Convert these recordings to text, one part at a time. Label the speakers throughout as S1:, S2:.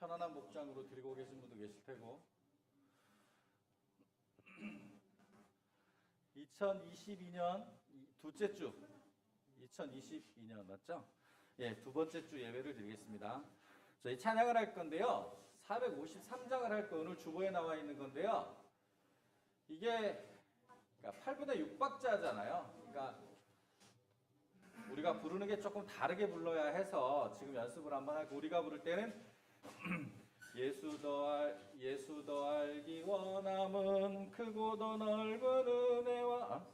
S1: 편안한 목장으로 드리고 계신 분도 계실 테고 2022년 둘째 주 2022년 맞죠? 예, 두 번째 주 예배를 드리겠습니다. 저희 찬양을 할 건데요. 453장을 할 거 오늘 주보에 나와 있는 건데요. 이게 그러니까 8분의 6박자잖아요. 그러니까 우리가 부르는 게 조금 다르게 불러야 해서 지금 연습을 한번 하고 우리가 부를 때는 예수 더 알기 원함은 크고도 넓은 은혜와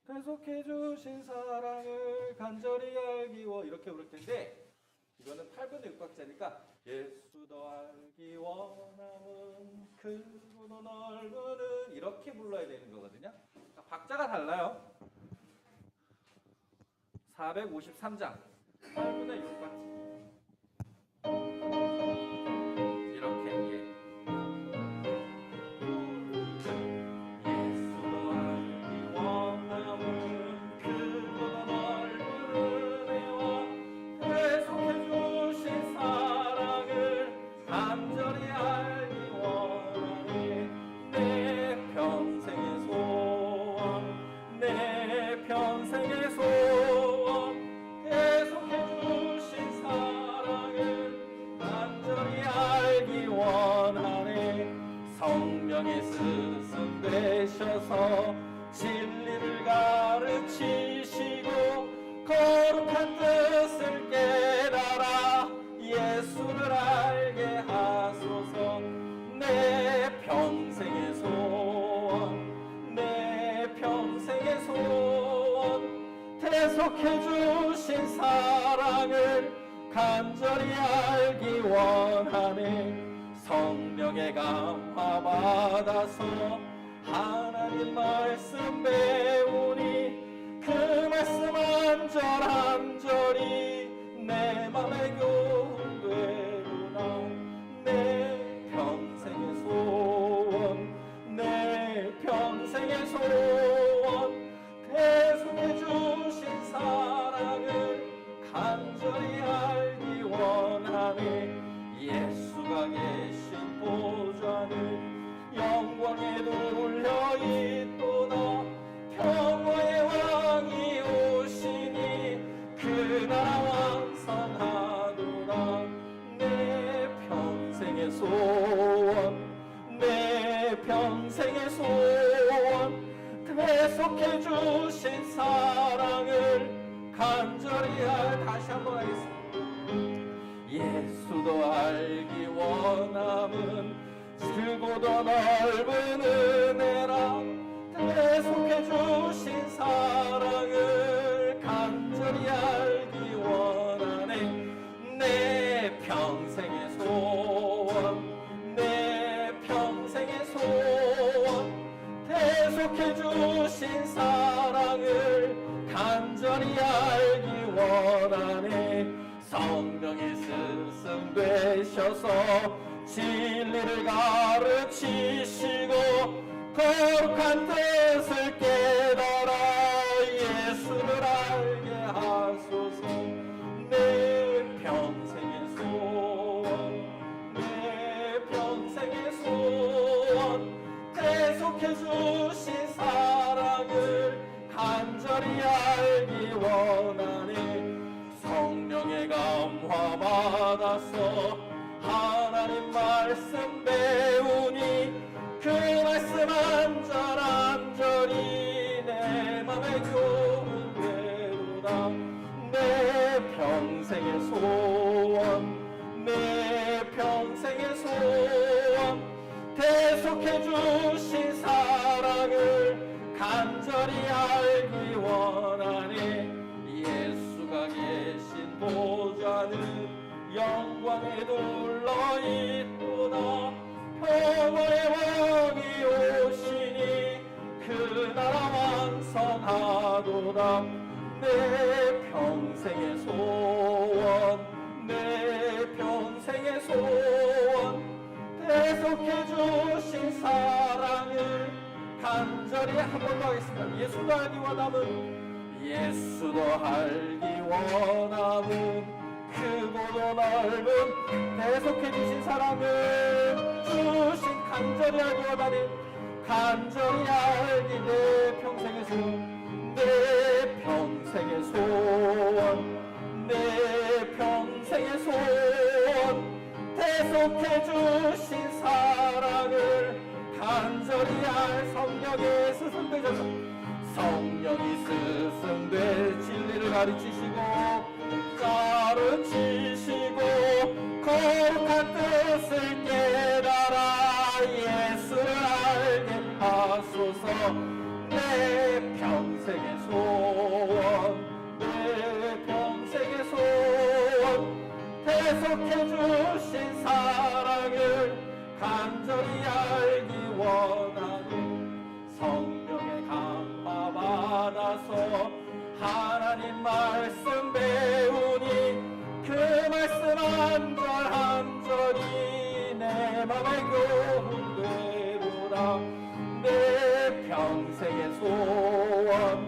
S1: 계속해 주신 사랑을 간절히 알기 원 이렇게 부를 텐데 이거는 8분의 6박자니까 예수 더 알기 원함은 크고도 넓은 이렇게 불러야 되는 거거든요. 그러니까 박자가 달라요. 453장 8분의 6박자 이렇게 예수 더 알기 원함은 크고도 넓은 은혜와 계속해 주신 사랑을 간절히 알기 원하네 내 평생의 소원 내 평생의 소원 계속해 주신 사랑을 간절히 알기 원하네 성령의 스승 되셔서 진리를 가르치시고 거룩한 뜻을 깨달아 예수를 알게 하소서 내 평생의 소원 내 평생의 소원 계속해 주신 사랑을 간절히 알기 원하네 성령의 감화 받아서 하나님 말씀 배우니 그 말씀 한 절 한 절이 내 맘에 교훈되구나 내 평생의 소원 내 평생의 소원 계속해 주신 사랑을 간절히 알기 원하네 예수가 계신 보좌는 영광에 돌려 있도다 평화의 왕이 오시니 그 나라 완성하도다 내 평생의 소원 내 평생의 소원 계속해 주신 사랑을 간절히 다시 한번 하겠습니다. 예수 더 알기 원함은 크고도 넓은 은혜라 계속해 주신 사랑을 간절히 알기 원하네 내 평생의 소원 내 평생의 소원 계속해 주신 사랑을 간절히 알기 원하네 성령의 스승 되셔서 진리를 가르치시고 거룩한 뜻을 깨달아 예수를 알게 하소서 내 평생의 소원 내 평생의 소원 계속해 주신 사랑을 간절히 알기 원하네 성령의 감화 받아서 하나님 말씀 배우니 그 말씀 한 절 한 절이 내 맘에 교훈되도다 내 평생의 소원 내 평생의 소원 계속해 주신 사랑을 간절히 알기 원하네 예수가 계신 보좌는 영광에 둘러 있도다 평화의 왕이 오시니 그 나라 완성하도다 내 평생의 소원 내 평생의 소원 계속해 주신 사랑을 간절히 한 번 더 하겠습니다. 예수도 알기 원함은 예수도 알기 원함은 크고도 넓은 대속해 주신 사랑을 주신 간절히 알기 원하니 간절히 알기 내 평생의 소원 내 평생의 소원 내 평생의 소원 대속해 주신 사랑을 간절히 알 성령의 스승되셔서 성령이 스승돼 진리를 가르치시고 거룩한 뜻을 깨달아 예수를 알게 하소서 내 평생의 소원 내 평생의 소원 대속해 주신 사랑을 간절히 알기 원하는 성령의 감화 받아서 하나님 말씀 배우니 그 말씀 한절 한절이 내 맘에 교훈되도다 내 평생의 소원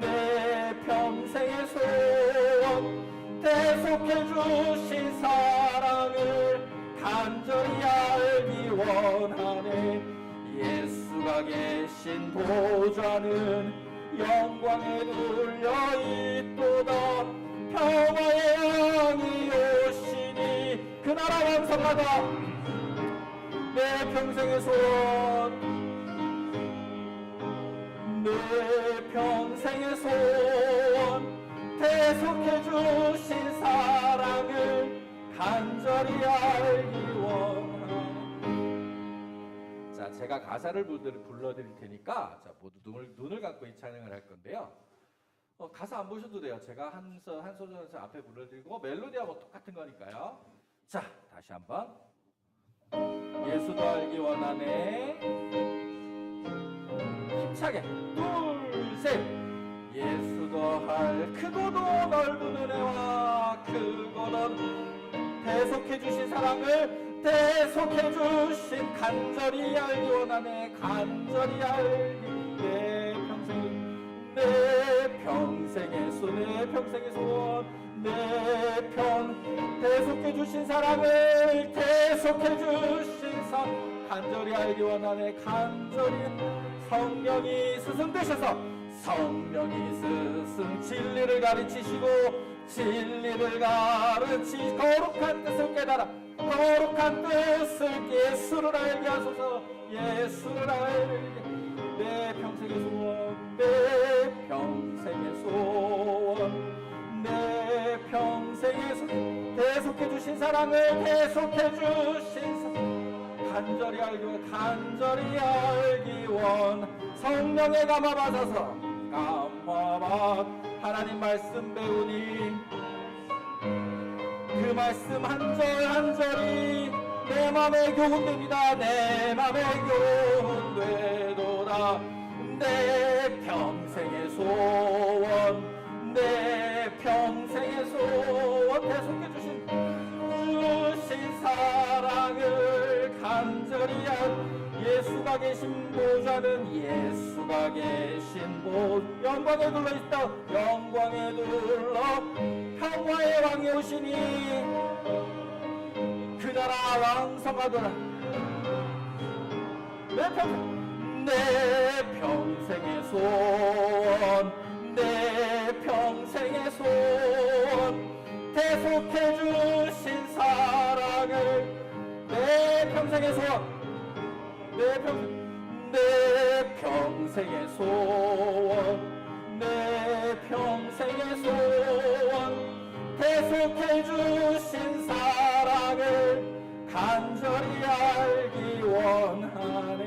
S1: 내 평생의 소원 대속해 주신 사랑을 간절히 알기 원하네 예수가 계신 보좌는 영광에 눌려 있도다 평화의 왕이 오시니 그 나라 완성하다 내 평생의 소원 내 평생의 소원 대속해 주신 사랑을 간절히 알기 원하네 자 제가 가사를 불러드릴 테니까 자 모두 눈을 감고 이 찬양을 할 건데요 가사 안 보셔도 돼요. 제가 한 소절에서 앞에 불러드리고 멜로디하고 똑같은 거니까요. 자, 다시 한번. 예수도 알기 원하네. 힘차게. 둘, 셋. 예수도 할 크고도 넓은 은혜와 크고도 대속해 주신 사랑을 대속해 주신 간절히 알기 원하네. 간절히 알기 내 평생 내 평생의 소원 내 대속해 주신 사랑을 대속해 주신 간절히 알기 원하네 간절히 성령이 스승 되셔서 성령이 스승 진리를 가르치시고 진리를 가르치 거룩한 뜻을 깨달아 거룩한 뜻을 예수를 알게 하소서 예수를 알게 내 평생의 소원 내 평생의 소원 내 평생의 소원 대속해 주신 사랑을 대속해 주신 간절히 알기 원 성령의 감화 받아서 감화 하나님 말씀 배우니 그 말씀 한절 한절이 내 맘에 교훈됩니다 내 맘에 교훈되도다 내 평생의 소원 내 평생의 소원 대속해 주신 사랑을 간절히 예수가 계신 보좌는 예수가 계신 영광에 둘러있다 영광에 둘러 평화의 왕이 오시니 그 나라 왕성하더라 내 평생의 소원 내 평생의 소원 대속해 주신 사랑을 내 평생의 소원 내 평생의 소원 내 평생의 소원 대속해 주신 사랑을 간절히 알기 원하네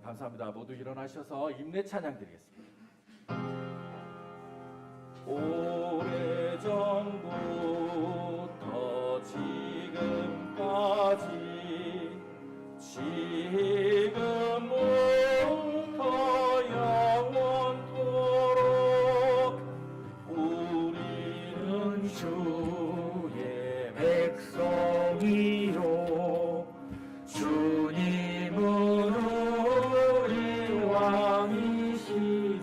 S1: 감사합니다. 모두 일어나셔서 임내 찬양 드리겠습니다. 오래전부터 지금까지 지금부터 영원토록 우리는 주의 백성이요 주님은 우리 왕이시니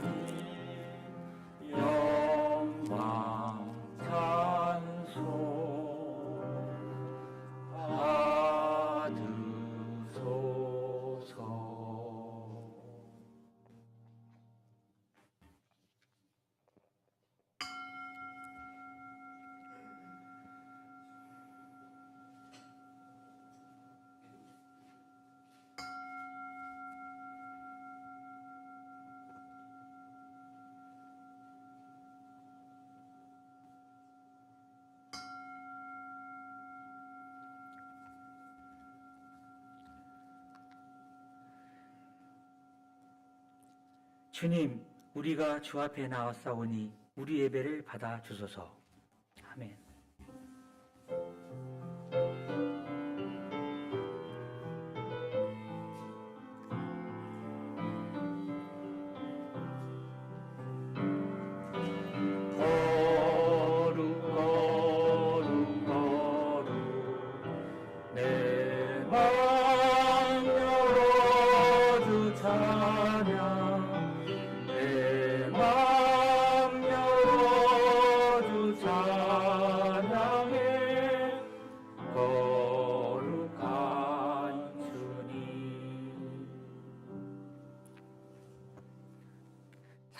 S2: 주님, 우리가 주 앞에 나왔사오니 우리 예배를 받아 주소서. 아멘.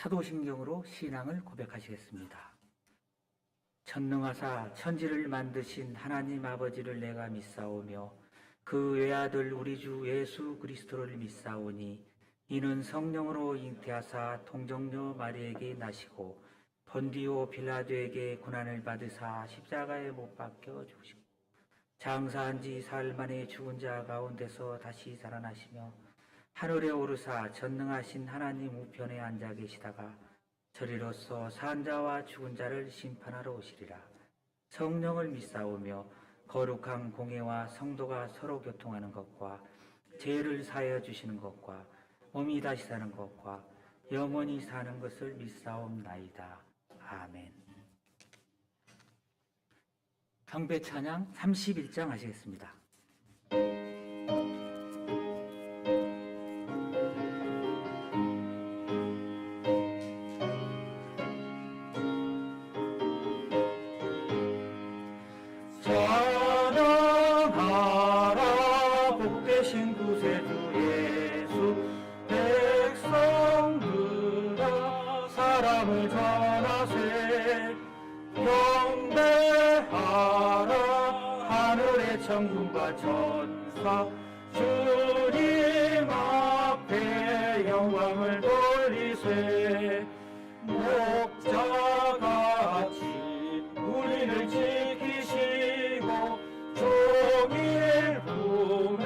S2: 사도신경으로 신앙을 고백하시겠습니다. 전능하사 천지를 만드신 하나님 아버지를 내가 믿사오며 그 외아들 우리 주 예수 그리스도를 믿사오니 이는 성령으로 잉태하사 동정녀 마리에게 나시고 본디오 빌라도에게 고난을 받으사 십자가에 못 박혀 죽으시고 장사한 지 사흘 만에 죽은 자 가운데서 다시 살아나시며 하늘에 오르사 전능하신 하나님 우편에 앉아 계시다가 저리로서 산 자와 죽은 자를 심판하러 오시리라. 성령을 믿사오며 거룩한 공회와 성도가 서로 교통하는 것과 죄를 사하여 주시는 것과 몸이 다시 사는 것과 영원히 사는 것을 믿사옵나이다. 아멘. 경배 찬양 31장 하시겠습니다.
S3: 찬양하라 복되신 구세주 예수 백성들아 사랑을 전하세 경배하라 하늘의 천군과 천사 주님 앞에 영광을 돌리세 목자같이 우리를 지키시고 종일 품에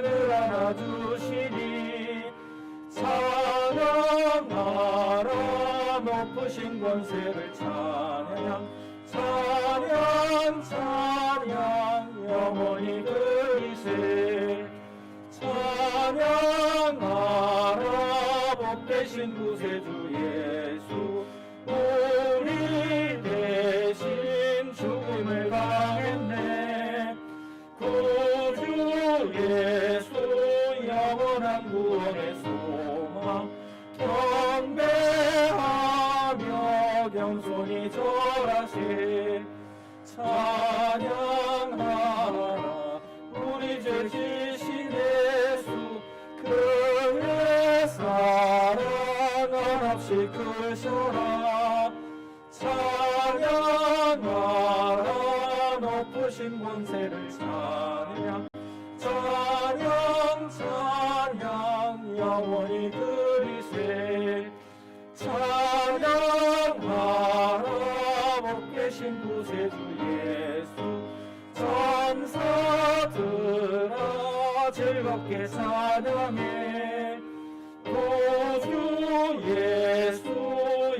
S3: 늘 안아주시니 찬양하라 높으신 권세를 찬양 영원히 그리세 찬양하라 복되신 구세주 예수 우리 대신 죽음을 당했네 구주 예수 영원한 구원의 소망 경배하며 겸손히 절하세 찬양하라 우리 죄 지신 예수 그의 사랑 한없이 크셔라 찬양하라 높으신 권세를 찬양 영원히 그리세 찬양하라 복되신 구세주 예수 천사들아 즐겁게 찬양해 구주 예수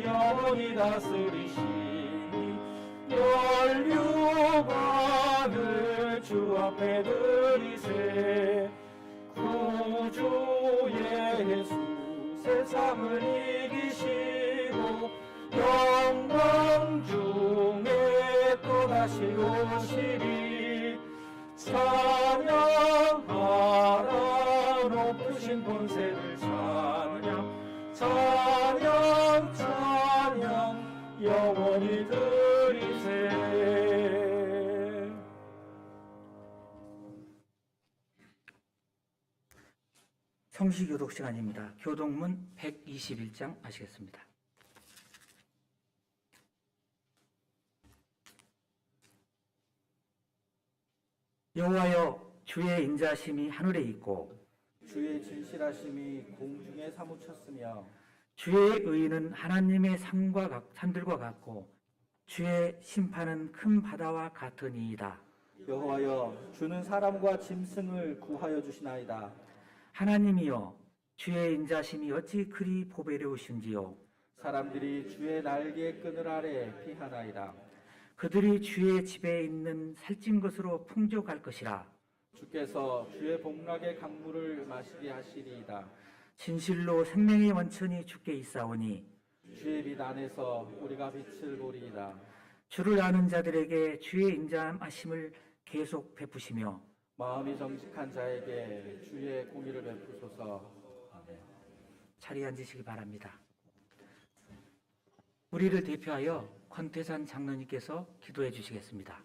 S3: 영원히 다스리시니 연류관을 주 앞에 드리세 구주 예수 세상을 이기시고 영광 중에 또다시 오시리 찬양하라 높으신 권세를 찬양 영원히 드리세
S2: 성시교독 시간입니다. 교독문 121장 하시겠습니다. 여호와여 주의 인자심이 하늘에 있고
S1: 주의 진실하심이 공중에 사무쳤으며
S2: 주의 의는 하나님의 산들과 같고 주의 심판은 큰 바다와 같으니이다.
S1: 여호와여 주는 사람과 짐승을 구하여 주시나이다.
S2: 하나님이여 주의 인자심이 어찌 그리 보배로우신지요.
S1: 사람들이 주의 날개의 끈을 아래 피하나이다.
S2: 그들이 주의 집에 있는 살찐 것으로 풍족할 것이라.
S1: 주께서 주의 복락의 강물을 마시게 하시리이다.
S2: 진실로 생명의 원천이 주께 있사오니
S1: 주의 빛 안에서 우리가 빛을 보리이다.
S2: 주를 아는 자들에게 주의 인자하심을 계속 베푸시며
S1: 마음이 정직한 자에게 주의 공의를 베푸소서. 아멘.
S2: 자리에 앉으시기 바랍니다. 우리를 대표하여 권태산 장로님께서 기도해 주시겠습니다.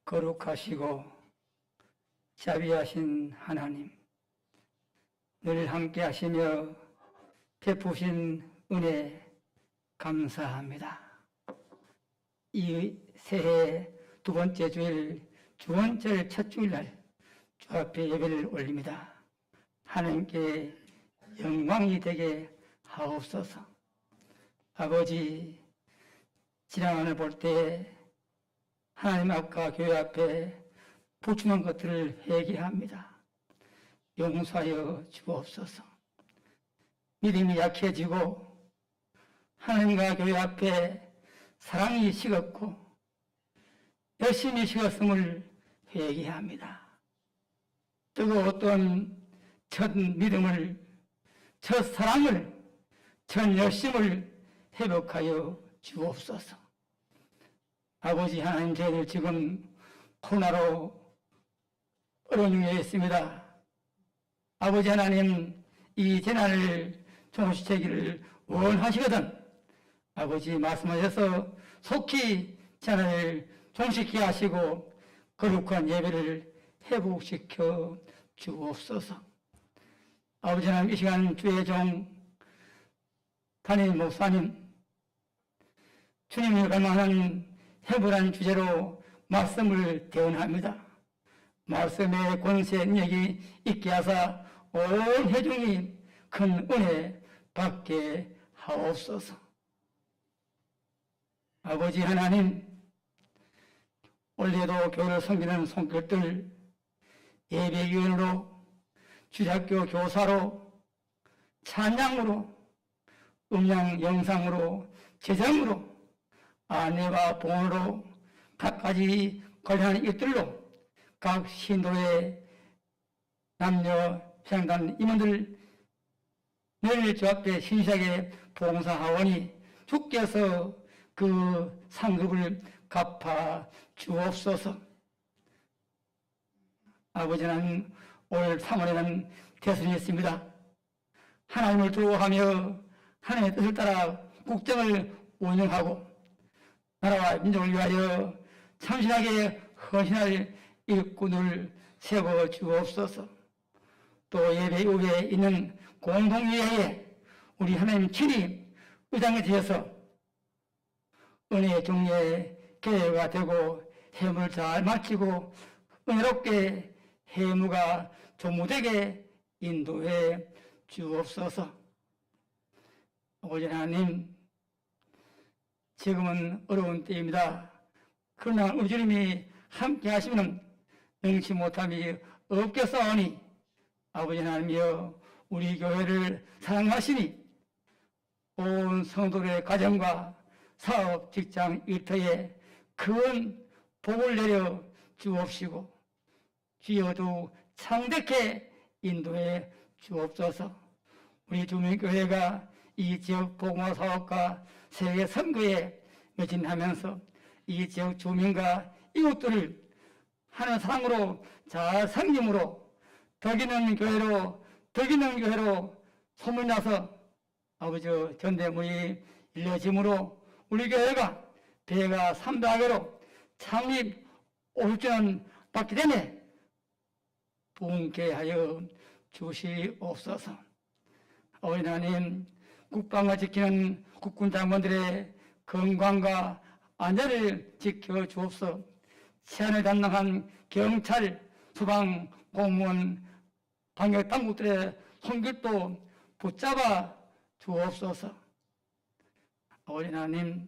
S4: 거룩하시고 자비하신 하나님, 늘 함께 하시며 베푸신 은혜 감사합니다. 이 새해 두 번째 주일 주원절 첫 주일날 주 앞에 예배를 올립니다. 하나님께 영광이 되게 하옵소서. 아버지, 지난 한 해 볼 때 하나님 앞과 교회 앞에 부추는 것들을 회개합니다. 용서하여 주옵소서. 믿음이 약해지고 하나님과 교회 앞에 사랑이 식었고 열심히 식었음을 회개합니다. 뜨거웠던 첫 믿음을, 첫 사랑을, 첫 열심을 회복하여 주옵소서. 아버지 하나님, 저희들 지금 코로나로 어려운 중에 있습니다. 아버지 하나님, 이 재난을 종식되기를 원하시거든 아버지 말씀하셔서 속히 재난을 종식케 하시고 거룩한 예배를 회복시켜 주옵소서. 아버지 하나님, 이 시간 주의 종 담임 목사님, 주님을 갈망하는 해보라는 주제로 말씀을 대언합니다. 말씀의 권세 능력이 있게 하사 온 회중이 큰 은혜 받게 하옵소서. 아버지 하나님, 올해도 교회를 섬기는 손길들, 예배위원으로, 주작교 교사로, 찬양으로, 음량 영상으로, 재정으로, 아내와 봉으로, 각가지 관련한 일들로 각 신도의 남녀 평단 임원들 늘 주 앞에 신실하게 봉사하오니 주께서 그 상급을 갚아 주옵소서. 아버지는 올 3월에는 대선이 있습니다. 하나님을 두려워하며 하나님의 뜻을 따라 국정을 운영하고 나라와 민족을 위하여 참신하게 헌신할 일꾼을 세워 주옵소서. 또 예배 이후에 있는 공동회의에 우리 하나님 친히 의장이 되어서 은혜의 종례 계회가 되고 해무를 잘 마치고 은혜롭게 해무가 조무되게 인도해 주옵소서. 아버지 하나님, 지금은 어려운 때입니다. 그러나 우리 주님이 함께 하시면 능치 못함이 없겠사오니 아버지 하나님이여, 우리 교회를 사랑하시니 온 성도들의 가정과 사업, 직장, 일터에 큰 복을 내려 주옵시고 주여도 창대케 인도해 주옵소서. 우리 주민교회가 이 지역 복음화 사업과 세계 선거에 매진하면서 이 지역 주민과 이웃들을 하는 사랑으로 잘 섬김으로 덕이는 교회로 소문나서 아버지 전대문이 일러짐으로 우리 교회가 배가 300회로 창립 50주년 받게 되네 부흥케 하여 주시옵소서. 아버지 하나님, 국방을 지키는 국군 장관들의 건강과 안전을 지켜 주옵소서. 치안을 담당한 경찰, 소방, 공무원, 방역 당국들의 손길도 붙잡아 주옵소서. 아버지 하나님,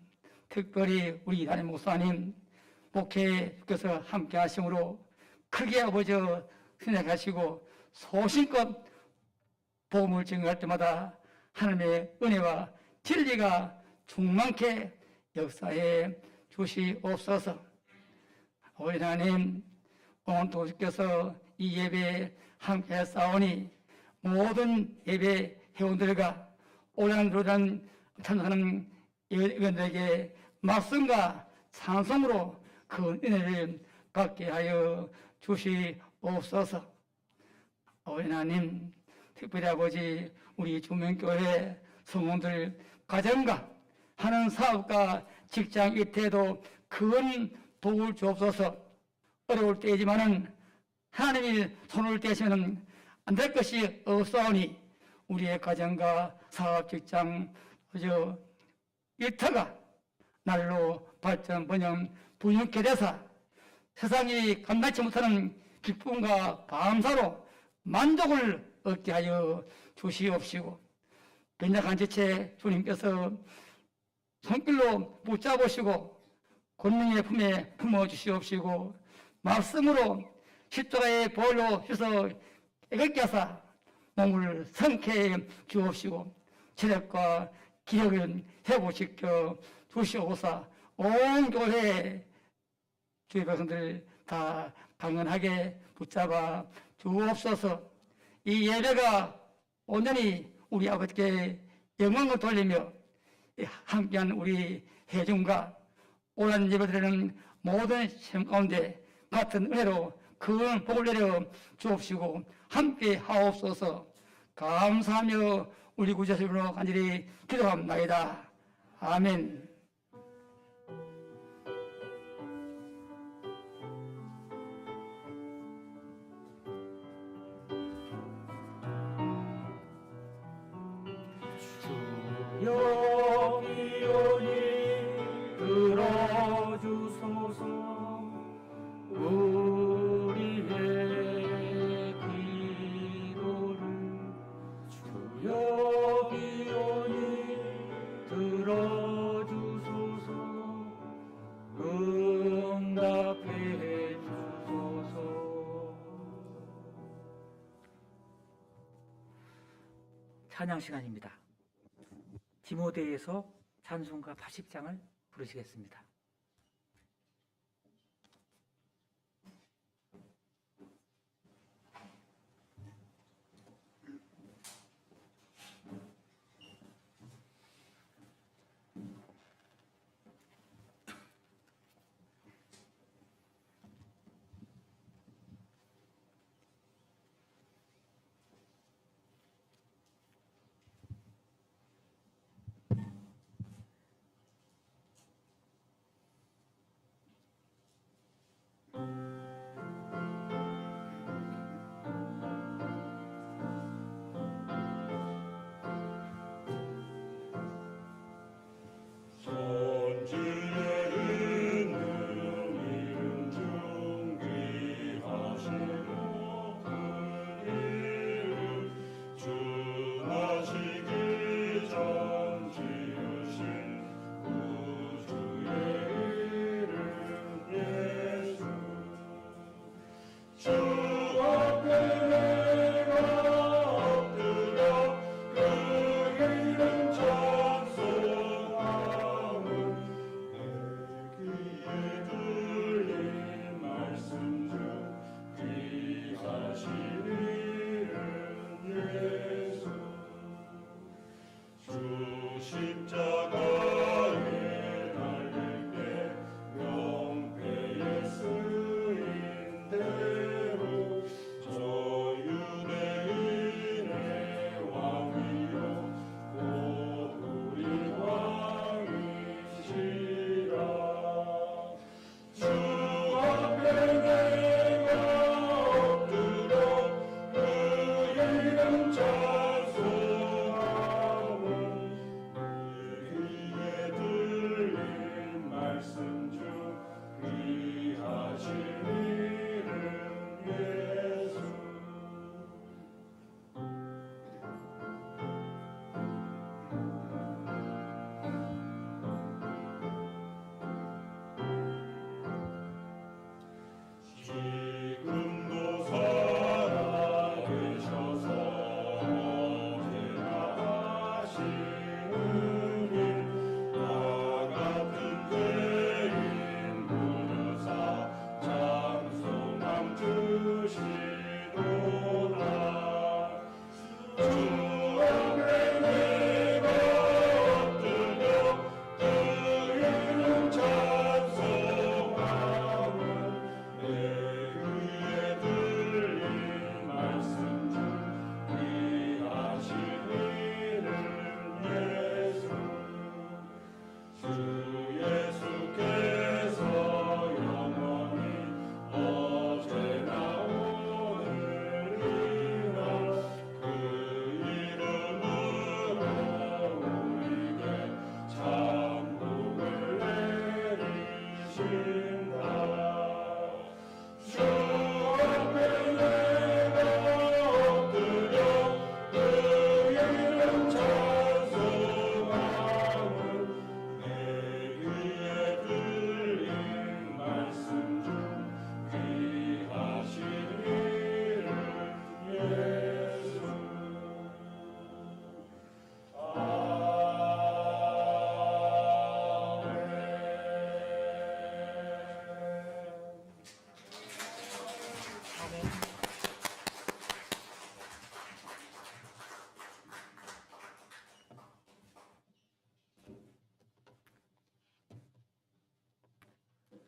S4: 특별히 우리 담임 목사님 목회께서 함께 하심으로 크게 아버지 생각하시고 소신껏 복음을 증거할 때마다 하나님의 은혜와 진리가 충만케 역사해 주시옵소서. 아버지 하나님, 오늘 도주께서 이 예배에 함께 싸우니 모든 예배 회원들과 오랜도란 참석하는 예배원들에게 말씀과 찬송으로 그 은혜를 받게 하여 주시옵소서. 아버지 하나님, 특별히 아버지 우리 주명교회 성원들 가정과 하는 사업과 직장 일태에도 큰 도움을 주옵소서. 어려울 때이지만은 하나님이 손을 떼시면 안 될 것이 없사오니 우리의 가정과 사업, 직장, 일터가 날로 발전, 번영, 분영케 되사 세상이 감당치 못하는 기쁨과 감사로 만족을 얻게 하여 주시옵시고, 변약한 지체 주님께서 손길로 붙잡으시고 권능의 품에 품어주시옵시고, 말씀으로 십자가의 보혈로 휘서 깨끗게 하사 몸을 성쾌해 주옵시고 체력과 기력을 회복시켜 주시옵소서. 온 교회 주의 백성들 다 강건하게 붙잡아 주옵소서. 이 예배가 온전히 우리 아버지께 영광을 돌리며 함께한 우리 회중과 오랜 예배드리는 모든 시험 가운데 같은 은혜로 큰 복을 내려 주옵시고 함께 하옵소서. 감사하며 우리 구주님으로 간절히 기도합나이다. 아멘.
S3: 주여 기온이 들어주소서. 우리의 기도를 주여 기온이 들어주소서. 응답해 주소서.
S2: 찬양 시간입니다. 디모데에서 찬송가 80장을 부르시겠습니다.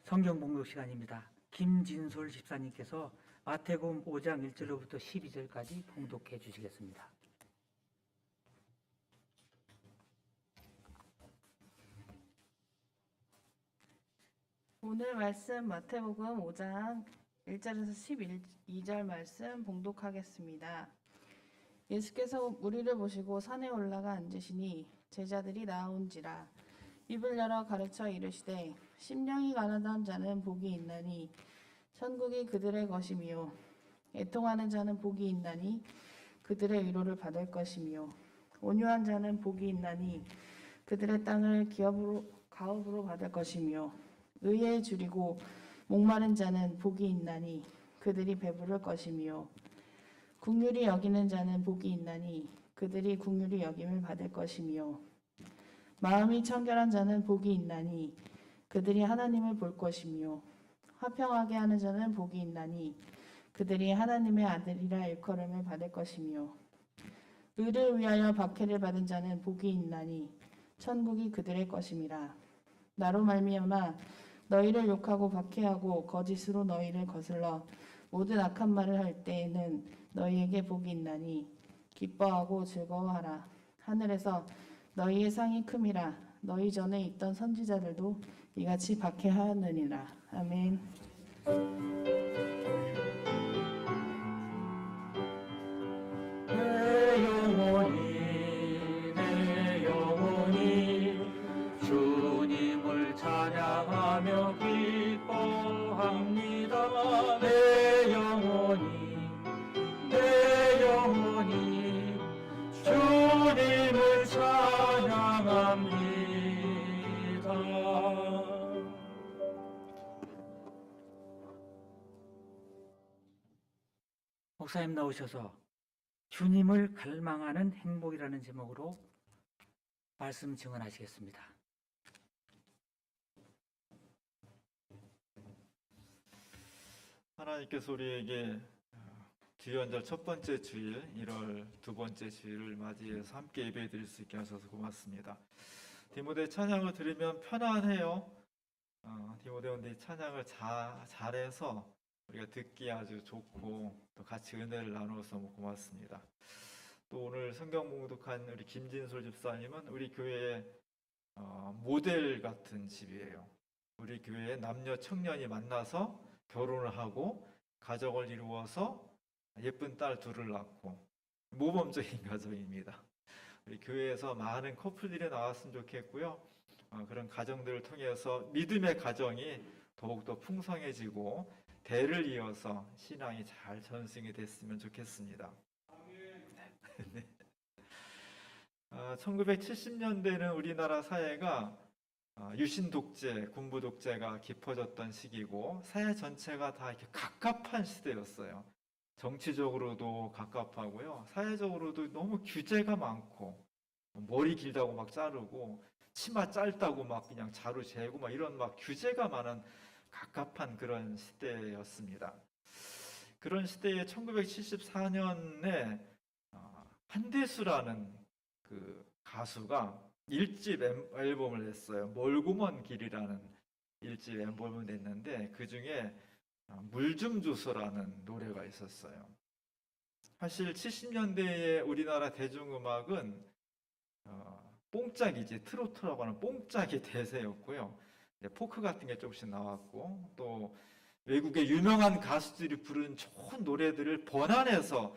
S2: 성경 봉독 시간입니다. 김진솔 집사님께서 마태복음 5장 1절로부터 12절까지 봉독해 주시겠습니다.
S5: 오늘 말씀 마태복음 5장 1절에서 12절 말씀 봉독하겠습니다. 예수께서 무리를 보시고 산에 올라가 앉으시니 제자들이 나온지라 입을 열어 가르쳐 이르시되 심령이 가난한 자는 복이 있나니 천국이 그들의 것이며 애통하는 자는 복이 있나니 그들의 위로를 받을 것이며 온유한 자는 복이 있나니 그들의 땅을 가업으로 받을 것이며 의에 줄이고 목마른 자는 복이 있나니 그들이 배부를 것이며 긍휼히 여기는 자는 복이 있나니 그들이 긍휼히 여김을 받을 것이며 마음이 청결한 자는 복이 있나니 그들이 하나님을 볼 것이며 화평하게 하는 자는 복이 있나니 그들이 하나님의 아들이라 일컬음을 받을 것이며 의를 위하여 박해를 받은 자는 복이 있나니 천국이 그들의 것임이라. 나로 말미암아 너희를 욕하고 박해하고 거짓으로 너희를 거슬러 모든 악한 말을 할 때에는 너희에게 복이 있나니 기뻐하고 즐거워하라. 하늘에서 너희의 상이 큼이라. 너희 전에 있던 선지자들도 이같이 박해하였느니라. 아멘.
S3: 내 영혼이 주님을 찬양하며 기뻐합니다. 내 영혼이 주님을 찬양합니다.
S2: 목사님 나오셔서 주님을 갈망하는 행복이라는 제목으로 말씀 증언하시겠습니다.
S6: 하나님께서 우리에게 주연절 첫 번째 주일, 1월 두 번째 주일을 맞이해서 함께 예배 드릴 수 있게 하셔서 고맙습니다. 디모데 찬양을 들으면 편안해요. 디모데원들이 찬양을 잘해서 우리가 듣기 아주 좋고 또 같이 은혜를 나누어서 너무 고맙습니다. 또 오늘 성경 봉독한 우리 김진솔 집사님은 우리 교회의 모델 같은 집이에요. 우리 교회에 남녀 청년이 만나서 결혼을 하고 가정을 이루어서 예쁜 딸 둘을 낳고 모범적인 가정입니다. 우리 교회에서 많은 커플들이 나왔으면 좋겠고요. 그런 가정들을 통해서 믿음의 가정이 더욱더 풍성해지고 대를 이어서 신앙이 잘 전승이 됐으면 좋겠습니다. 네. 1970년대는 우리나라 사회가 유신 독재, 군부 독재가 깊어졌던 시기고 사회 전체가 다 이렇게 갑갑한 시대였어요. 정치적으로도 갑갑하고요. 사회적으로도 너무 규제가 많고 머리 길다고 막 자르고 치마 짧다고 막 그냥 자루 재고 막 이런 막 규제가 많은 갑갑한 그런 시대였습니다. 그런 시대에 1974년에 한대수라는 그 가수가 1집 앨범을 냈어요. 멀고 먼 길이라는 1집 앨범을 냈는데 그 중에 물 좀 주소라는 노래가 있었어요. 사실 70년대의 우리나라 대중음악은 뽕짝이지 트로트라고 하는 뽕짝이 대세였고요. 포크 같은 게 조금씩 나왔고 또 외국의 유명한 가수들이 부른 좋은 노래들을 번안해서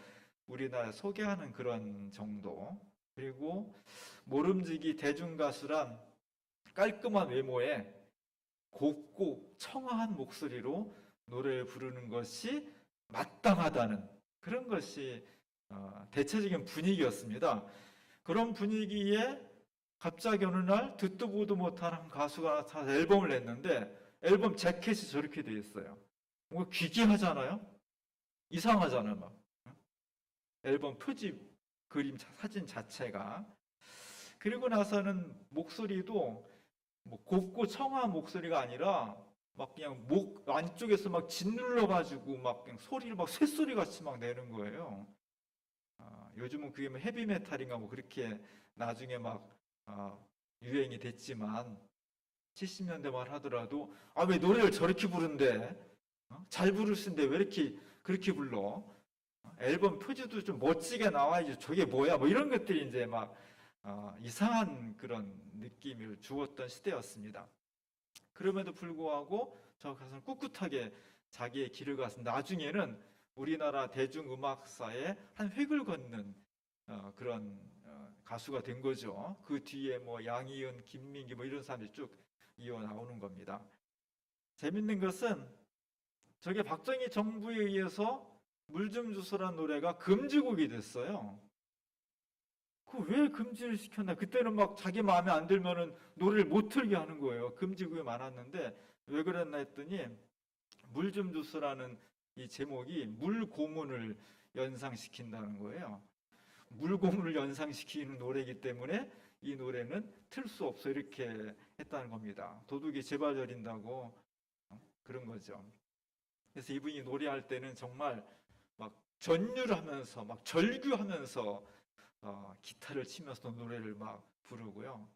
S6: 우리나라에 소개하는 그런 정도. 그리고 모름지기 대중가수란 깔끔한 외모에 곱고 청아한 목소리로 노래를 부르는 것이 마땅하다는 그런 것이 대체적인 분위기였습니다. 그런 분위기에 갑자기 어느 날 듣도 보도 못한 가수가 나타나서 앨범을 냈는데 앨범 재킷이 저렇게 돼 있어요. 뭔가 귀기하잖아요. 이상하잖아요. 막. 앨범 표지 그림 사진 자체가. 그리고 나서는 목소리도 뭐 곱고 청아한 목소리가 아니라 막 그냥 목 안쪽에서 막 짓눌러 가지고 막 그냥 소리를 막 쇳소리 같이 막 내는 거예요. 요즘은 그게 뭐 헤비메탈인가 뭐 그렇게 나중에 막 유행이 됐지만 70년대만 하더라도 아, 왜 노래를 저렇게 부른대? 잘 부르신데 왜 이렇게 그렇게 불러? 앨범 표지도 좀 멋지게 나와야지 저게 뭐야? 뭐 이런 것들이 이제 막 이상한 그런 느낌을 주었던 시대였습니다. 그럼에도 불구하고 저 가수는 꿋꿋하게 자기의 길을 갔습니다. 나중에는 우리나라 대중음악사에 한 획을 걷는 그런 가수가 된 거죠. 그 뒤에 뭐 양희은, 김민기 뭐 이런 사람들이 쭉 이어 나오는 겁니다. 재밌는 것은 저게 박정희 정부에 의해서 물 좀 주소란 노래가 금지곡이 됐어요. 그 왜 금지를 시켰나? 그때는 막 자기 마음에 안 들면은 노래를 못 틀게 하는 거예요. 금지곡이 많았는데 왜 그랬나 했더니 물 좀 주소라는 이 제목이 물 고문을 연상시킨다는 거예요. 물 고문을 연상시키는 노래이기 때문에 이 노래는 틀 수 없어 이렇게 했다는 겁니다. 도둑이 제발 저린다고 그런 거죠. 그래서 이분이 노래할 때는 정말 막 전율하면서 막 절규하면서 기타를 치면서 노래를 막 부르고요.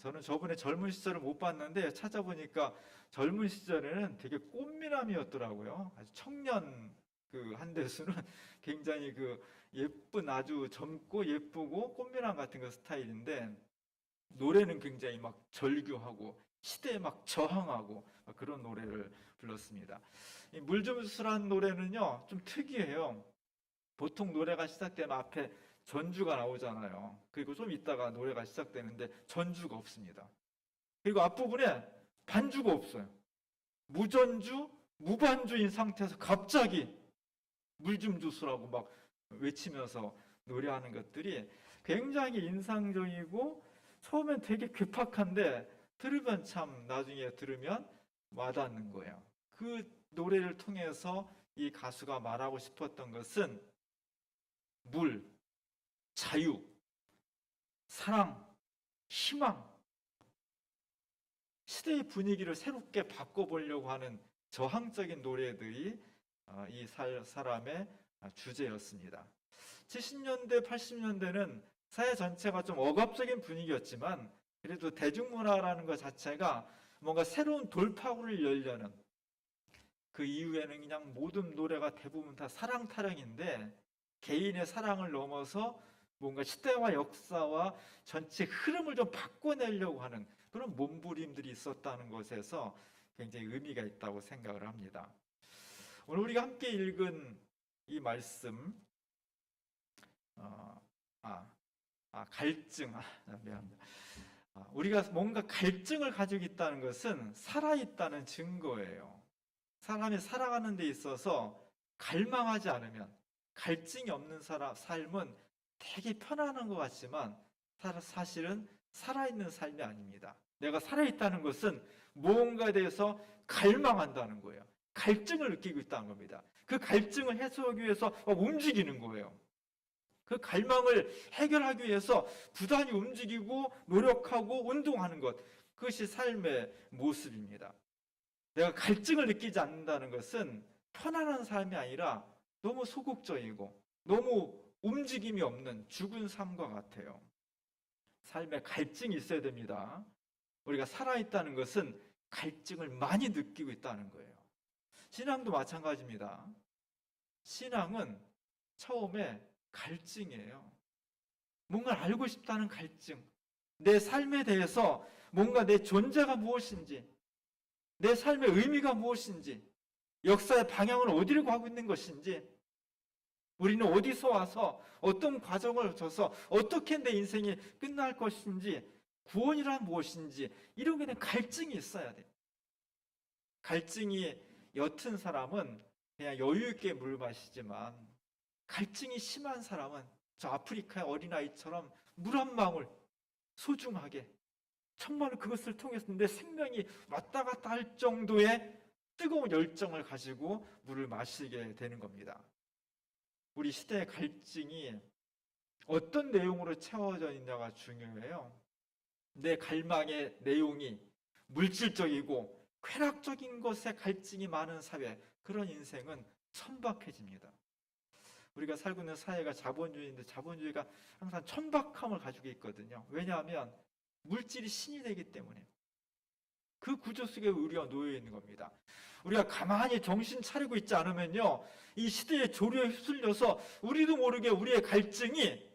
S6: 저는 저분의 젊은 시절을 못 봤는데 찾아보니까 젊은 시절에는 되게 꽃미남이었더라고요. 아주 청년 그 한대수는 굉장히 그 예쁜 아주 젊고 예쁘고 꽃미남 같은 그 스타일인데 노래는 굉장히 막 절규하고 시대에 막 저항하고 막 그런 노래를 불렀습니다. 이 물 좀 주소라는 노래는요 좀 특이해요. 보통 노래가 시작되면 앞에 전주가 나오잖아요. 그리고 좀 있다가 노래가 시작되는데 전주가 없습니다. 그리고 앞부분에 반주가 없어요. 무전주, 무반주인 상태에서 갑자기 물 좀 주소라고 막 외치면서 노래하는 것들이 굉장히 인상적이고 처음엔 되게 괴팍한데 들으면 참 나중에 들으면 와닿는 거예요. 그 노래를 통해서 이 가수가 말하고 싶었던 것은 물, 자유, 사랑, 희망, 시대의 분위기를 새롭게 바꿔보려고 하는 저항적인 노래들이 이 사람의 주제였습니다. 70년대, 80년대는 사회 전체가 좀 억압적인 분위기였지만 그래도 대중문화라는 것 자체가 뭔가 새로운 돌파구를 열려는 그 이후에는 그냥 모든 노래가 대부분 다 사랑 타령인데 개인의 사랑을 넘어서 뭔가 시대와 역사와 전체 흐름을 좀 바꿔내려고 하는 그런 몸부림들이 있었다는 것에서 굉장히 의미가 있다고 생각을 합니다. 오늘 우리가 함께 읽은 이 말씀, 갈증, 미안합니다. 우리가 뭔가 갈증을 가지고 있다는 것은 살아있다는 증거예요. 사람이 살아가는 데 있어서 갈망하지 않으면 갈증이 없는 삶은 되게 편안한 것 같지만 사실은 살아있는 삶이 아닙니다. 내가 살아있다는 것은 무언가에 대해서 갈망한다는 거예요. 갈증을 느끼고 있다는 겁니다. 그 갈증을 해소하기 위해서 움직이는 거예요. 그 갈망을 해결하기 위해서 부단히 움직이고 노력하고 운동하는 것, 그것이 삶의 모습입니다. 내가 갈증을 느끼지 않는다는 것은 편안한 삶이 아니라 너무 소극적이고 너무 움직임이 없는 죽은 삶과 같아요. 삶에 갈증이 있어야 됩니다. 우리가 살아있다는 것은 갈증을 많이 느끼고 있다는 거예요. 신앙도 마찬가지입니다. 신앙은 처음에 갈증이에요. 뭔가 알고 싶다는 갈증, 내 삶에 대해서 뭔가 내 존재가 무엇인지, 내 삶의 의미가 무엇인지, 역사의 방향은 어디로 가고 있는 것인지, 우리는 어디서 와서 어떤 과정을 거쳐서 어떻게 내 인생이 끝날 것인지, 구원이란 무엇인지 이런 게 갈증이 있어야 돼. 갈증이 옅은 사람은 그냥 여유 있게 물 마시지만 갈증이 심한 사람은 저 아프리카의 어린아이처럼 물 한 방울 소중하게 정말 그것을 통해서 내 생명이 왔다 갔다 할 정도의 뜨거운 열정을 가지고 물을 마시게 되는 겁니다. 우리 시대의 갈증이 어떤 내용으로 채워져 있냐가 중요해요. 내 갈망의 내용이 물질적이고 쾌락적인 것에 갈증이 많은 사회, 그런 인생은 천박해집니다. 우리가 살고 있는 사회가 자본주의인데 자본주의가 항상 천박함을 가지고 있거든요. 왜냐하면 물질이 신이 되기 때문에 그 구조 속에 우리가 놓여 있는 겁니다. 우리가 가만히 정신 차리고 있지 않으면요, 이 시대의 조류에 휩쓸려서 우리도 모르게 우리의 갈증이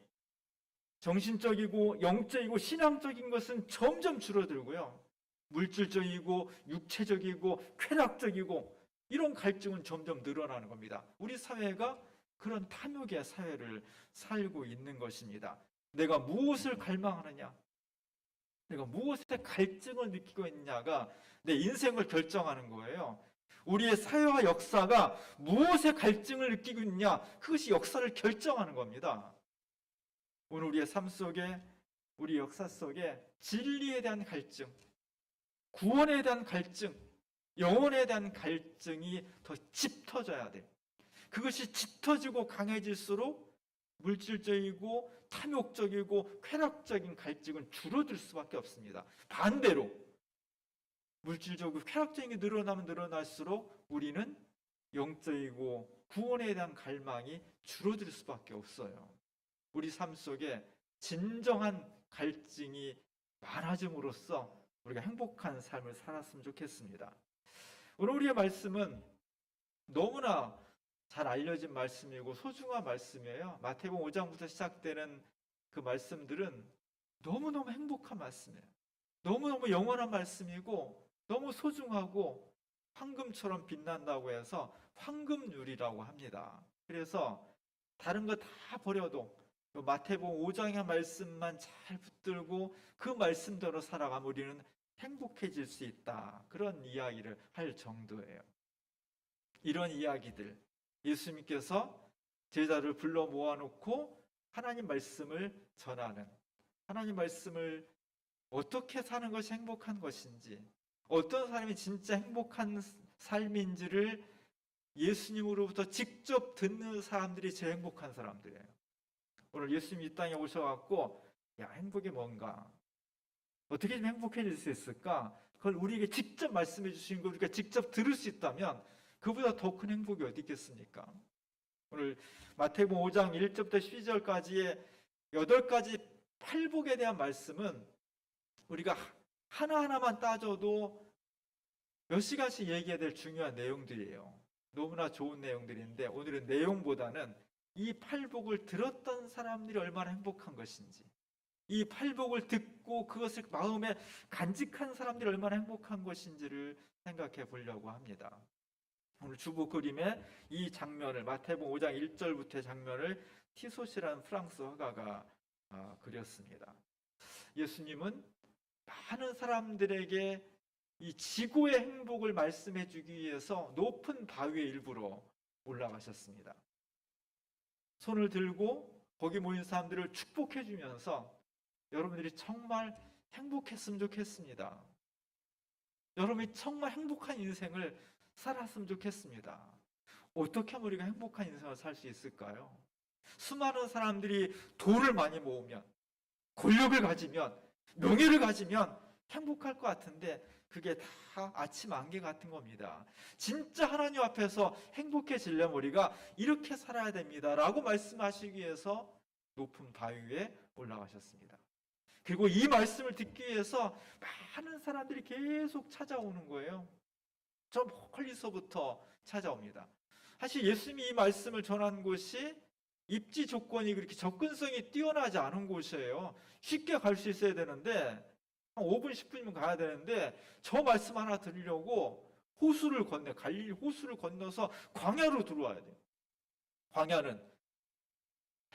S6: 정신적이고 영적이고 신앙적인 것은 점점 줄어들고요, 물질적이고 육체적이고 쾌락적이고 이런 갈증은 점점 늘어나는 겁니다. 우리 사회가 그런 탐욕의 사회를 살고 있는 것입니다. 내가 무엇을 갈망하느냐, 내가 무엇에 갈증을 느끼고 있느냐가 내 인생을 결정하는 거예요. 우리의 사회와 역사가 무엇에 갈증을 느끼고 있느냐, 그것이 역사를 결정하는 겁니다. 오늘 우리의 삶 속에, 우리 역사 속에 진리에 대한 갈증, 구원에 대한 갈증, 영혼에 대한 갈증이 더 짙어져야 돼. 그것이 짙어지고 강해질수록 물질적이고 탐욕적이고 쾌락적인 갈증은 줄어들 수밖에 없습니다. 반대로 물질적이고 쾌락적인 게 늘어나면 늘어날수록 우리는 영적이고 구원에 대한 갈망이 줄어들 수밖에 없어요. 우리 삶 속에 진정한 갈증이 많아짐으로써 우리가 행복한 삶을 살았으면 좋겠습니다. 오늘 우리의 말씀은 너무나 잘 알려진 말씀이고 소중한 말씀이에요. 마태복음 5장부터 시작되는 그 말씀들은 너무너무 행복한 말씀이에요. 너무너무 영원한 말씀이고 너무 소중하고 황금처럼 빛난다고 해서 황금률이라고 합니다. 그래서 다른 거 다 버려도 마태복음 5장의 말씀만 잘 붙들고 그 말씀대로 살아가면 우리는 행복해질 수 있다, 그런 이야기를 할 정도예요. 이런 이야기들, 예수님께서 제자를 불러 모아놓고 하나님 말씀을 전하는, 하나님 말씀을 어떻게 사는 것이 행복한 것인지, 어떤 사람이 진짜 행복한 삶인지를 예수님으로부터 직접 듣는 사람들이 제일 행복한 사람들이에요. 오늘 예수님이 이 땅에 오셔갖고 야, 행복이 뭔가, 어떻게 좀 행복해질 수 있을까, 그걸 우리에게 직접 말씀해 주신 거 우리가 직접 들을 수 있다면 그보다 더 큰 행복이 어디 있겠습니까? 오늘 마태복음 5장 1절부터 12절까지의 8가지 팔복에 대한 말씀은 우리가 하나하나만 따져도 몇 시간씩 얘기해야 될 중요한 내용들이에요. 너무나 좋은 내용들인데 오늘은 내용보다는 이 팔복을 들었던 사람들이 얼마나 행복한 것인지, 이 팔복을 듣고 그것을 마음에 간직한 사람들이 얼마나 행복한 것인지를 생각해 보려고 합니다. 오늘 주보 그림에 이 장면을, 마태복음 5장 1절부터의 장면을 티소시라는 프랑스 화가가 그렸습니다. 예수님은 많은 사람들에게 이 지구의 행복을 말씀해 주기 위해서 높은 바위에 일부러 올라가셨습니다. 손을 들고 거기 모인 사람들을 축복해 주면서 여러분들이 정말 행복했으면 좋겠습니다. 여러분이 정말 행복한 인생을 살았으면 좋겠습니다. 어떻게 하면 우리가 행복한 인생을 살 수 있을까요? 수많은 사람들이 돈을 많이 모으면, 권력을 가지면, 명예를 가지면 행복할 것 같은데 그게 다 아침 안개 같은 겁니다. 진짜 하나님 앞에서 행복해지려면 우리가 이렇게 살아야 됩니다 라고 말씀하시기 위해서 높은 바위 위에 올라가셨습니다. 그리고 이 말씀을 듣기 위해서 많은 사람들이 계속 찾아오는 거예요. 저 멀리서부터 찾아옵니다. 사실 예수님이 이 말씀을 전한 곳이 입지 조건이 그렇게 접근성이 뛰어나지 않은 곳이에요. 쉽게 갈 수 있어야 되는데 한 5분 10분이면 가야 되는데 저 말씀 하나 들으려고 호수를 건너, 갈릴리 호수를 건너서 광야로 들어와야 돼요. 광야는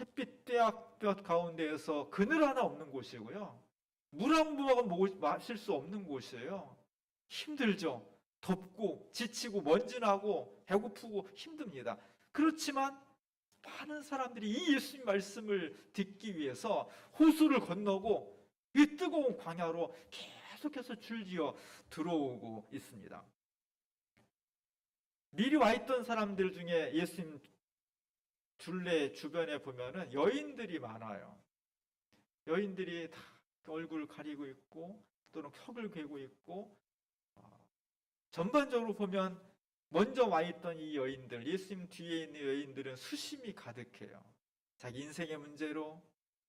S6: 햇빛 떼약볕 가운데에서 그늘 하나 없는 곳이고요, 물 한 모금 마실 수 없는 곳이에요. 힘들죠. 덥고 지치고 먼지 나고 배고프고 힘듭니다. 그렇지만 많은 사람들이 이 예수님 말씀을 듣기 위해서 호수를 건너고 이 뜨거운 광야로 계속해서 줄지어 들어오고 있습니다. 미리 와 있던 사람들 중에 예수님 둘레 주변에 보면은 여인들이 많아요. 여인들이 다 얼굴을 가리고 있고 또는 턱을 괴고 있고, 전반적으로 보면 먼저 와 있던 이 여인들, 예수님 뒤에 있는 여인들은 수심이 가득해요. 자기 인생의 문제로,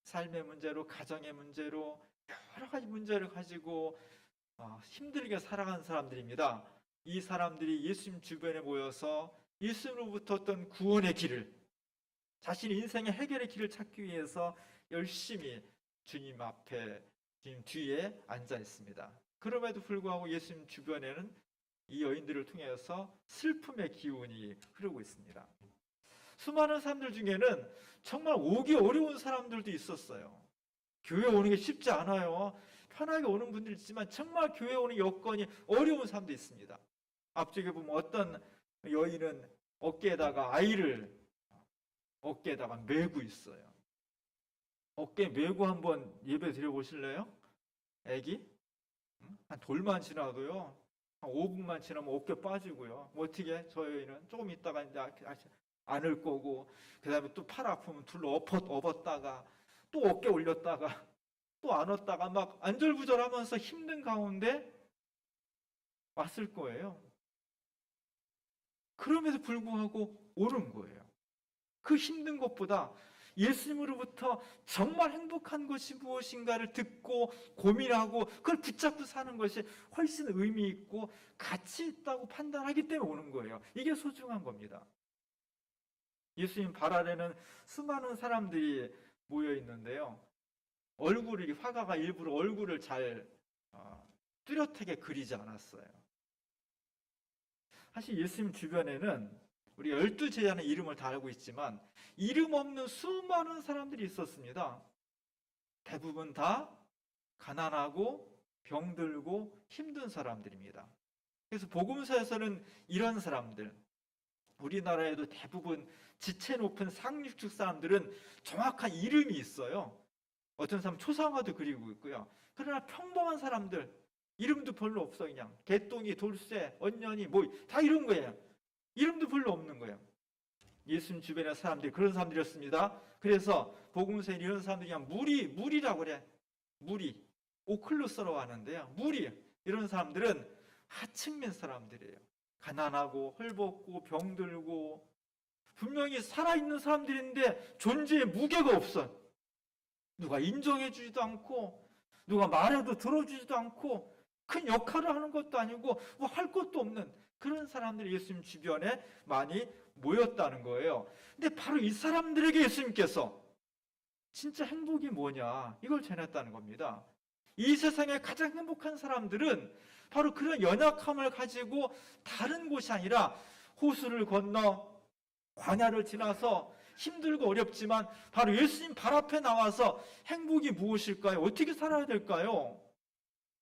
S6: 삶의 문제로, 가정의 문제로 여러 가지 문제를 가지고 힘들게 살아간 사람들입니다. 이 사람들이 예수님 주변에 모여서 예수님으로부터 어떤 구원의 길을, 자신 인생의 해결의 길을 찾기 위해서 열심히 주님 앞에, 주님 뒤에 앉아 있습니다. 그럼에도 불구하고 예수님 주변에는 이 여인들을 통해서 슬픔의 기운이 흐르고 있습니다. 수많은 사람들 중에는 정말 오기 어려운 사람들도 있었어요. 교회 오는 게 쉽지 않아요. 편하게 오는 분들 있지만 정말 교회 오는 여건이 어려운 사람도 있습니다. 앞쪽에 보면 어떤 여인은 어깨에다가 아이를 어깨에다가 메고 있어요. 어깨 메고 한번 예배 드려보실래요? 애기? 한 돌만 지나도요, 한 5분만 지나면 어깨 빠지고요. 뭐 어떻게 저 여인은 조금 있다가 이제 안을 거고, 그 다음에 또 팔 아프면 둘러 업었다가 또 어깨 올렸다가 또 안았다가 막 안절부절하면서 힘든 가운데 왔을 거예요. 그럼에도 불구하고 오른 거예요. 그 힘든 것보다 예수님으로부터 정말 행복한 것이 무엇인가를 듣고 고민하고 그걸 붙잡고 사는 것이 훨씬 의미 있고 가치 있다고 판단하기 때문에 오는 거예요. 이게 소중한 겁니다. 예수님 발 아래는 수많은 사람들이 모여 있는데요. 얼굴이, 화가가 일부러 얼굴을 잘 뚜렷하게 그리지 않았어요. 사실 예수님 주변에는 우리 12제자는 이름을 다 알고 있지만 이름 없는 수많은 사람들이 있었습니다. 대부분 다 가난하고 병들고 힘든 사람들입니다. 그래서 복음서에서는 이런 사람들, 우리나라에도 대부분 지체 높은 상류층 사람들은 정확한 이름이 있어요. 어떤 사람 초상화도 그리고 있고요. 그러나 평범한 사람들 이름도 별로 없어. 그냥 개똥이, 돌쇠, 언년이 뭐 다 이런 거예요. 이름도 별로 없는 거예요. 예수님 주변의 사람들이 그런 사람들이었습니다. 그래서 복음서에 이런 사람들이 그냥 무리라고 그래. 무리, 오클루스라고 하는데요. 무리, 이런 사람들은 하층민 사람들이에요. 가난하고 헐벗고 병들고 분명히 살아있는 사람들인데 존재에 무게가 없어. 누가 인정해주지도 않고 누가 말해도 들어주지도 않고 큰 역할을 하는 것도 아니고 뭐 할 것도 없는 그런 사람들이 예수님 주변에 많이 모였다는 거예요. 근데 바로 이 사람들에게 예수님께서 진짜 행복이 뭐냐 이걸 전했다는 겁니다. 이 세상에 가장 행복한 사람들은 바로 그런 연약함을 가지고 다른 곳이 아니라 호수를 건너 광야를 지나서 힘들고 어렵지만 바로 예수님 발 앞에 나와서 행복이 무엇일까요? 어떻게 살아야 될까요?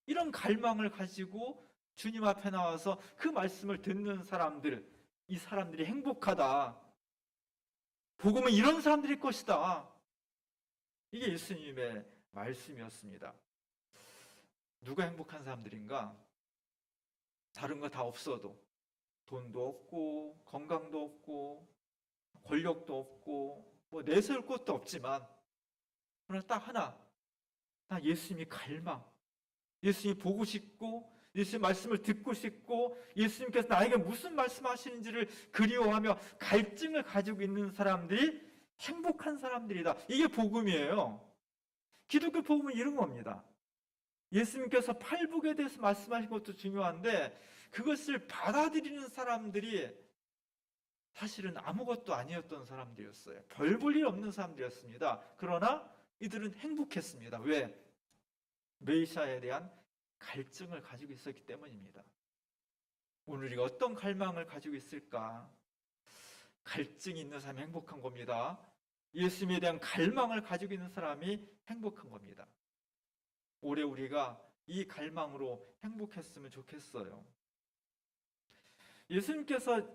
S6: 이런 갈망을 가지고 주님 앞에 나와서 그 말씀을 듣는 사람들, 이 사람들이 행복하다. 복음은 이런 사람들일 것이다. 이게 예수님의 말씀이었습니다. 누가 행복한 사람들인가? 다른 거 다 없어도 돈도 없고 건강도 없고 권력도 없고 뭐 내세울 것도 없지만 그러나 딱 하나, 나 예수님이 갈망, 예수님이 보고 싶고 예수님 말씀을 듣고 싶고 예수님께서 나에게 무슨 말씀하시는지를 그리워하며 갈증을 가지고 있는 사람들이 행복한 사람들이다. 이게 복음이에요. 기독교 복음은 이런 겁니다. 예수님께서 팔복에 대해서 말씀하신 것도 중요한데 그것을 받아들이는 사람들이 사실은 아무것도 아니었던 사람들이었어요. 별 볼 일 없는 사람들이었습니다. 그러나 이들은 행복했습니다. 왜? 메시아에 대한 갈증을 가지고 있었기 때문입니다. 오늘 우리가 어떤 갈망을 가지고 있을까? 갈증이 있는 사람이 행복한 겁니다. 예수님에 대한 갈망을 가지고 있는 사람이 행복한 겁니다. 올해 우리가 이 갈망으로 행복했으면 좋겠어요. 예수님께서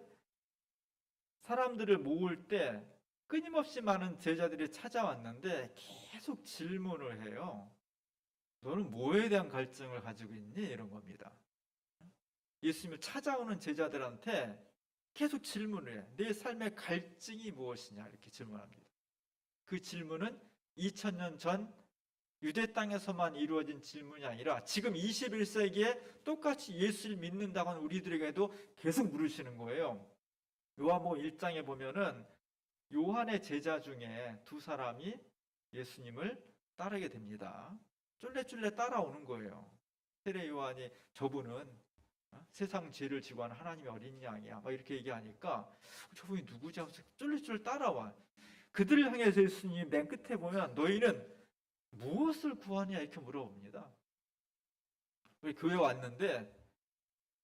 S6: 사람들을 모을 때 끊임없이 많은 제자들이 찾아왔는데 계속 질문을 해요. 너는 뭐에 대한 갈증을 가지고 있니? 이런 겁니다. 예수님을 찾아오는 제자들한테 계속 질문을 해요. 내 삶의 갈증이 무엇이냐? 이렇게 질문합니다. 그 질문은 2000년 전 유대 땅에서만 이루어진 질문이 아니라 지금 21세기에 똑같이 예수를 믿는다고 하는 우리들에게도 계속 물으시는 거예요. 요한복음 1장에 보면은 요한의 제자 중에 두 사람이 예수님을 따르게 됩니다. 쫄래쫄래 따라오는 거예요. 세례 요한이 저분은 세상 죄를 지고 하는 하나님의 어린 양이야 막 이렇게 얘기하니까 저분이 누구지 하면서 쫄쫄 따라와. 그들을 향해서 예수님이 맨 끝에 보면 너희는 무엇을 구하냐 이렇게 물어봅니다. 우리 교회 왔는데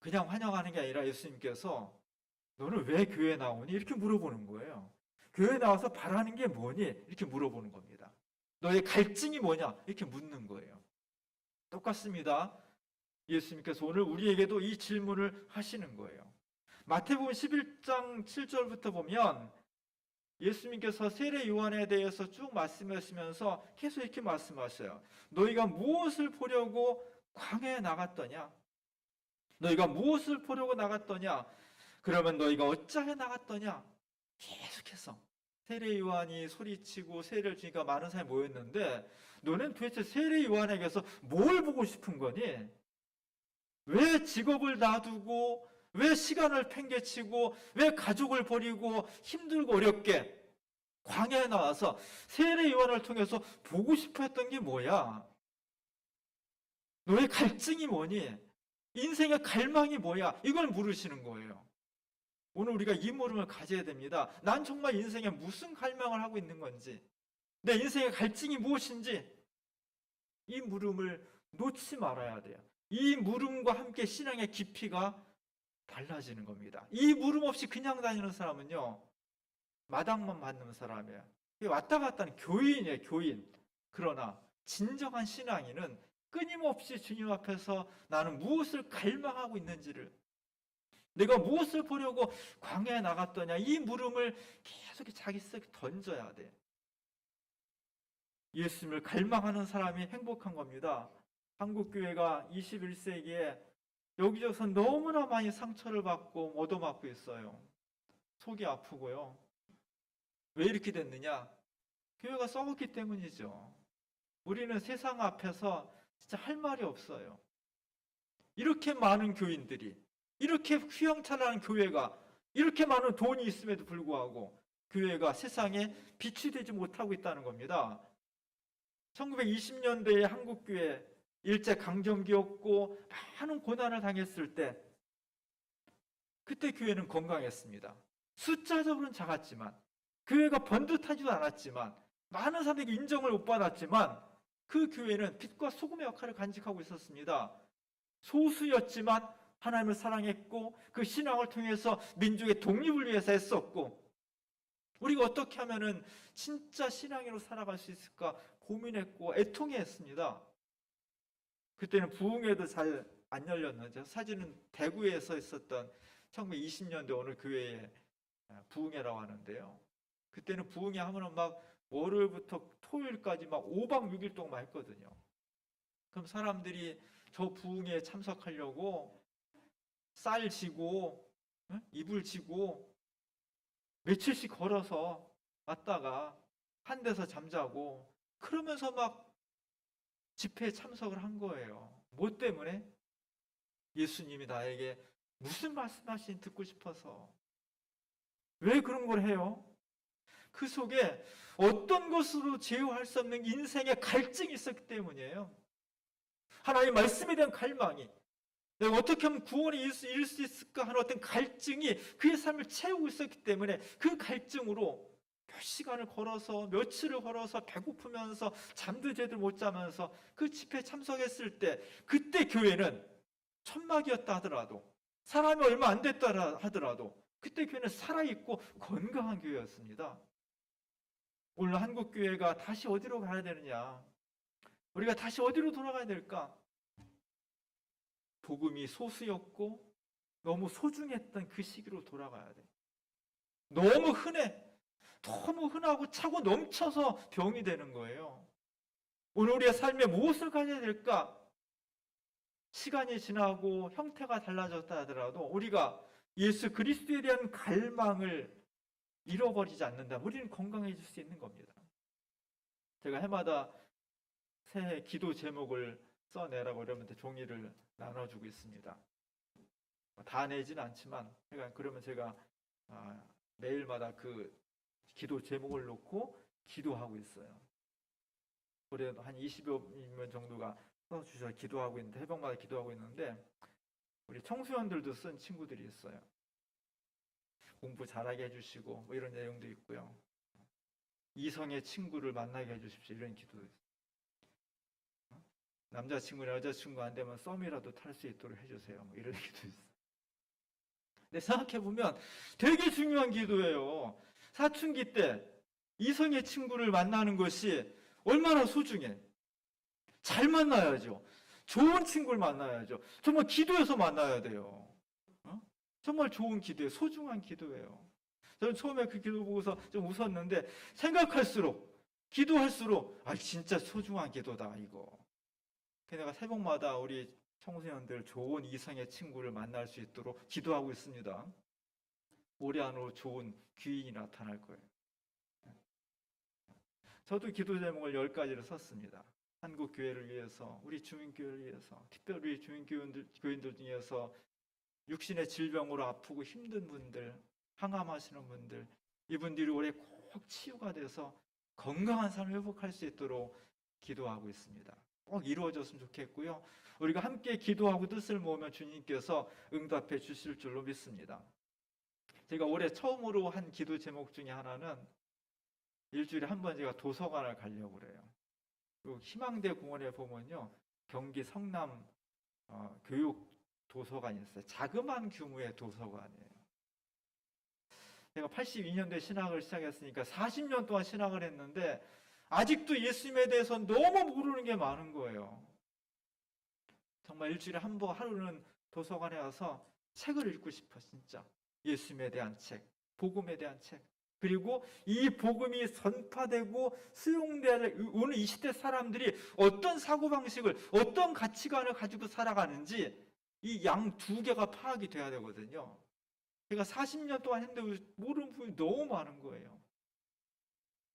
S6: 그냥 환영하는 게 아니라 예수님께서 너는 왜 교회 나오니? 이렇게 물어보는 거예요. 교회 나와서 바라는 게 뭐니? 이렇게 물어보는 겁니다. 너의 갈증이 뭐냐? 이렇게 묻는 거예요. 똑같습니다. 예수님께서 오늘 우리에게도 이 질문을 하시는 거예요. 마태복음 11장 7절부터 보면 예수님께서 세례 요한에 대해서 쭉 말씀하시면서 계속 이렇게 말씀하셔요. 너희가 무엇을 보려고 광야에 나갔더냐? 너희가 무엇을 보려고 나갔더냐? 그러면 너희가 어찌하여 나갔더냐? 계속해서 세례 요한이 소리치고 세례를 주니까 많은 사람이 모였는데 너는 도대체 세례 요한에게서 뭘 보고 싶은 거니? 왜 직업을 놔두고 왜 시간을 팽개치고 왜 가족을 버리고 힘들고 어렵게 광야에 나와서 세례 요한을 통해서 보고 싶어 했던 게 뭐야? 너의 갈증이 뭐니? 인생의 갈망이 뭐야? 이걸 물으시는 거예요. 오늘 우리가 이 물음을 가져야 됩니다. 난 정말 인생에 무슨 갈망을 하고 있는 건지, 내 인생의 갈증이 무엇인지 이 물음을 놓지 말아야 돼요. 이 물음과 함께 신앙의 깊이가 달라지는 겁니다. 이 물음 없이 그냥 다니는 사람은요, 마당만 받는 사람이에요. 왔다 갔다 하는 교인이에요, 교인. 그러나 진정한 신앙인은 끊임없이 주님 앞에서 나는 무엇을 갈망하고 있는지를, 내가 무엇을 보려고 광야에 나갔더냐, 이 물음을 계속 자기 속에 던져야 돼. 예수님을 갈망하는 사람이 행복한 겁니다. 한국교회가 21세기에 여기저기서 너무나 많이 상처를 받고 얻어맞고 있어요. 속이 아프고요. 왜 이렇게 됐느냐? 교회가 썩었기 때문이죠. 우리는 세상 앞에서 진짜 할 말이 없어요. 이렇게 많은 교인들이, 이렇게 휘황찬란한 교회가, 이렇게 많은 돈이 있음에도 불구하고 교회가 세상에 빛이 되지 못하고 있다는 겁니다. 1920년대에 한국교회 일제강점기였고 많은 고난을 당했을 때 그때 교회는 건강했습니다. 숫자적으로는 작았지만, 교회가 번듯하지도 않았지만, 많은 사람에게 인정을 못 받았지만 그 교회는 빛과 소금의 역할을 간직하고 있었습니다. 소수였지만 하나님을 사랑했고 그 신앙을 통해서 민족의 독립을 위해서 애썼고, 우리가 어떻게 하면은 진짜 신앙인으로 살아갈 수 있을까 고민했고 애통해했습니다. 그때는 부흥회도 잘 안 열렸는데, 사진은 대구에서 있었던 1920년대 어느 교회의 부흥회라고 하는데요. 그때는 부흥회 하면은 막 월요일부터 토요일까지 막 5박 6일 동안 했거든요. 그럼 사람들이 저 부흥회에 참석하려고 쌀 지고 이불 지고 며칠씩 걸어서 왔다가 한 데서 잠자고 그러면서 막 집회에 참석을 한 거예요. 뭐 때문에? 예수님이 나에게 무슨 말씀하시는지 듣고 싶어서. 왜 그런 걸 해요? 그 속에 어떤 것으로 제어할 수 없는 인생의 갈증이 있었기 때문이에요. 하나님의 말씀에 대한 갈망이, 내가 어떻게 하면 구원을 이룰 수 있을까 하는 어떤 갈증이 그의 삶을 채우고 있었기 때문에 그 갈증으로 몇 시간을 걸어서 며칠을 걸어서 배고프면서 잠도 제대로 못 자면서 그 집회에 참석했을 때, 그때 교회는 천막이었다 하더라도, 사람이 얼마 안 됐다 하더라도 그때 교회는 살아있고 건강한 교회였습니다. 오늘 한국교회가 다시 어디로 가야 되느냐? 우리가 다시 어디로 돌아가야 될까? 복음이 소수였고 너무 소중했던 그 시기로 돌아가야 돼. 너무 흔해. 너무 흔하고 차고 넘쳐서 병이 되는 거예요. 오늘 우리의 삶에 무엇을 가져야 될까? 시간이 지나고 형태가 달라졌다 하더라도 우리가 예수 그리스도에 대한 갈망을 잃어버리지 않는다면 우리는 건강해질 수 있는 겁니다. 제가 해마다 새해 기도 제목을 써내라고 여러분한테 종이를 나눠주고 있습니다. 다 내지는 않지만, 그러면 제가 매일마다 그 기도 제목을 놓고 기도하고 있어요. 올해 한 20여 명 정도가 써주셔 기도하고 있는데 새벽마다 기도하고 있는데 우리 청소년들도 쓴 친구들이 있어요. 공부 잘하게 해주시고 뭐 이런 내용도 있고요. 이성의 친구를 만나게 해주십시오 이런 기도도 있어요. 남자친구나 여자친구 안 되면 썸이라도 탈 수 있도록 해주세요. 뭐 이런 기도 있어요. 근데 생각해보면 되게 중요한 기도예요. 사춘기 때 이성의 친구를 만나는 것이 얼마나 소중해. 잘 만나야죠. 좋은 친구를 만나야죠. 정말 기도해서 만나야 돼요. 정말 좋은 기도예요. 소중한 기도예요. 저는 처음에 그 기도 보고서 좀 웃었는데 생각할수록 기도할수록 아 진짜 소중한 기도다 이거. 내가 새벽마다 우리 청소년들 좋은 이성의 친구를 만날 수 있도록 기도하고 있습니다. 올해 안으로 좋은 귀인이 나타날 거예요. 저도 기도 제목을 10가지를 썼습니다. 한국 교회를 위해서, 우리 주민교회를 위해서, 특별히 주민교인들 중에서 육신의 질병으로 아프고 힘든 분들, 항암하시는 분들, 이분들이 올해 꼭 치유가 돼서 건강한 삶을 회복할 수 있도록 기도하고 있습니다. 꼭 이루어졌으면 좋겠고요. 우리가 함께 기도하고 뜻을 모으면 주님께서 응답해 주실 줄로 믿습니다. 제가 올해 처음으로 한 기도 제목 중에 하나는 일주일에 한 번 제가 도서관을 가려고 그래요. 그리고 희망대 공원에 보면요, 경기 성남 교육 도서관이 있어요. 자그마한 규모의 도서관이에요. 제가 82년도에 신학을 시작했으니까 40년 동안 신학을 했는데 아직도 예수님에 대해서 너무 모르는 게 많은 거예요. 정말 일주일에 한 번 하루는 도서관에 와서 책을 읽고 싶어 진짜. 예수님에 대한 책, 복음에 대한 책. 그리고 이 복음이 전파되고 수용될 오늘 이 시대 사람들이 어떤 사고방식을, 어떤 가치관을 가지고 살아가는지 이 양 두 개가 파악이 돼야 되거든요. 제가 40년 동안 했는데 모르는 부분이 너무 많은 거예요.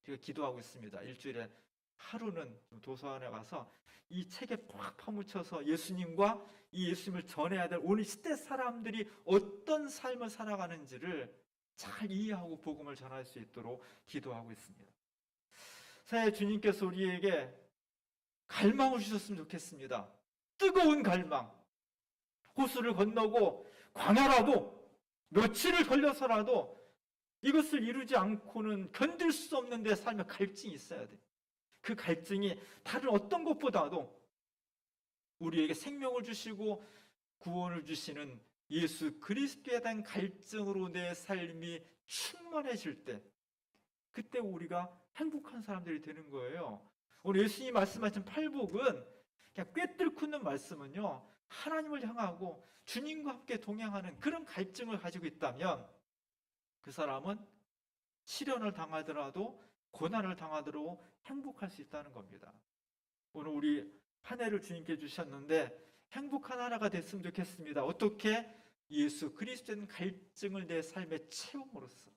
S6: 제가 기도하고 있습니다. 일주일에 하루는 도서관에 가서 이 책에 꽉 파묻혀서 예수님과 이 예수님을 전해야 될 오늘 시대 사람들이 어떤 삶을 살아가는지를 잘 이해하고 복음을 전할 수 있도록 기도하고 있습니다. 새해 주님께서 우리에게 갈망을 주셨으면 좋겠습니다. 뜨거운 갈망. 호수를 건너고 광야라도 며칠을 걸려서라도 이것을 이루지 않고는 견딜 수 없는 내 삶에 갈증이 있어야 돼. 그 갈증이 다른 어떤 것보다도 우리에게 생명을 주시고 구원을 주시는 예수 그리스도에 대한 갈증으로 내 삶이 충만해질 때, 그때 우리가 행복한 사람들이 되는 거예요. 오늘 예수님이 말씀하신 팔복은 그냥 꿰뚫고 있는 말씀은요, 하나님을 향하고 주님과 함께 동행하는 그런 갈증을 가지고 있다면 그 사람은 시련을 당하더라도 고난을 당하더라도 행복할 수 있다는 겁니다. 오늘 우리 한 해를 주님께 주셨는데 행복한 하나가 됐으면 좋겠습니다. 어떻게? 예수 그리스도의 갈증을 내 삶에 채움으로써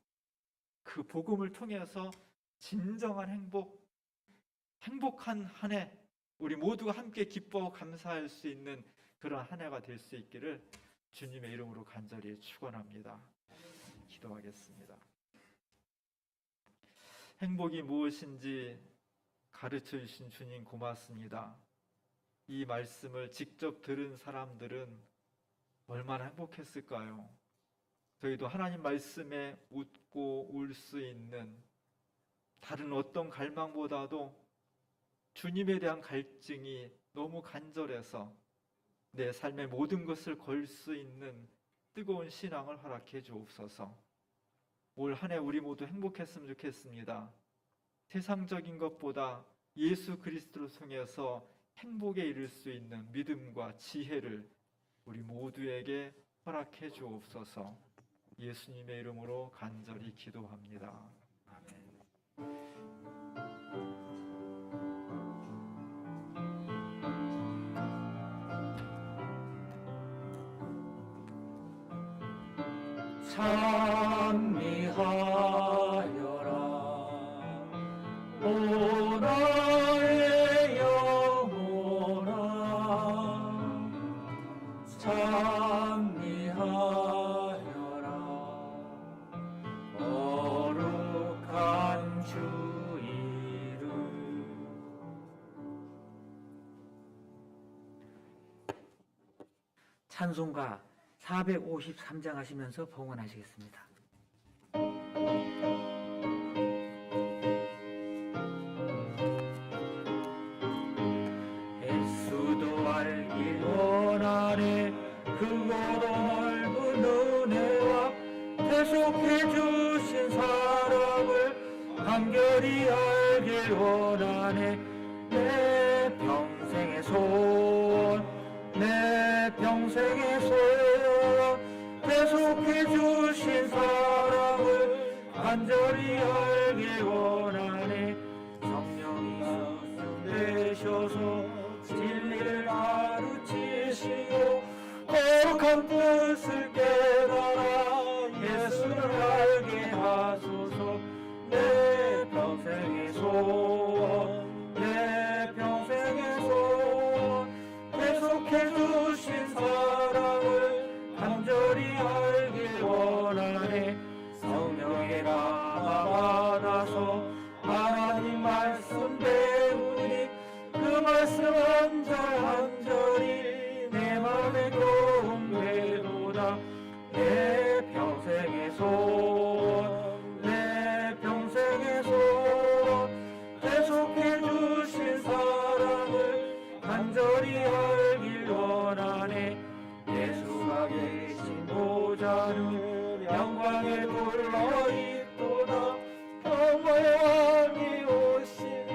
S6: 그 복음을 통해서 진정한 행복, 행복한 한 해, 우리 모두가 함께 기뻐하고 감사할 수 있는 그런 한 해가 될 수 있기를 주님의 이름으로 간절히 축원합니다. 기도하겠습니다. 행복이 무엇인지 가르쳐 주신 주님 고맙습니다. 이 말씀을 직접 들은 사람들은 얼마나 행복했을까요? 저희도 하나님 말씀에 웃고 울 수 있는 다른 어떤 갈망보다도 주님에 대한 갈증이 너무 간절해서 내 삶의 모든 것을 걸 수 있는 뜨거운 신앙을 허락해 주옵소서. 올 한 해 우리 모두 행복했으면 좋겠습니다. 세상적인 것보다 예수 그리스도를 통해서 행복에 이를 수 있는 믿음과 지혜를 우리 모두에게 허락해 주옵소서. 예수님의 이름으로 간절히 기도합니다.
S3: 찬미하여라 오 나의 영혼아 찬미하여라 거룩한 주.
S2: 찬송가 453장 하시면서 봉헌하시겠습니다. 예수도 알길 원하네 그거로 넓은 은혜와 대속해 주신 사랑을 간결히 알길 원하네 내 평생의 소원 내 평생의 소원 대속해 주신 사랑을 간절히 알길 원하네 성령이 되셔서 진리를 가르치시고 거룩한 뜻을 깨달아 예수를 알게 하소서 내 평생의 소원 내 평생의 소원 계속해 주신 사랑을 간절히 알길 원하네 성령의 감화 받아서 하나님 말씀 배우니 그 말씀 한절한절이 내 맘에 교훈되도다 내 평생의 소원 내 평생의 소원 계속해 주신 사랑을 간절히 알길 원하네 예수가 계신 보좌는 영광에 둘러 있도다 평화의 왕이 오시니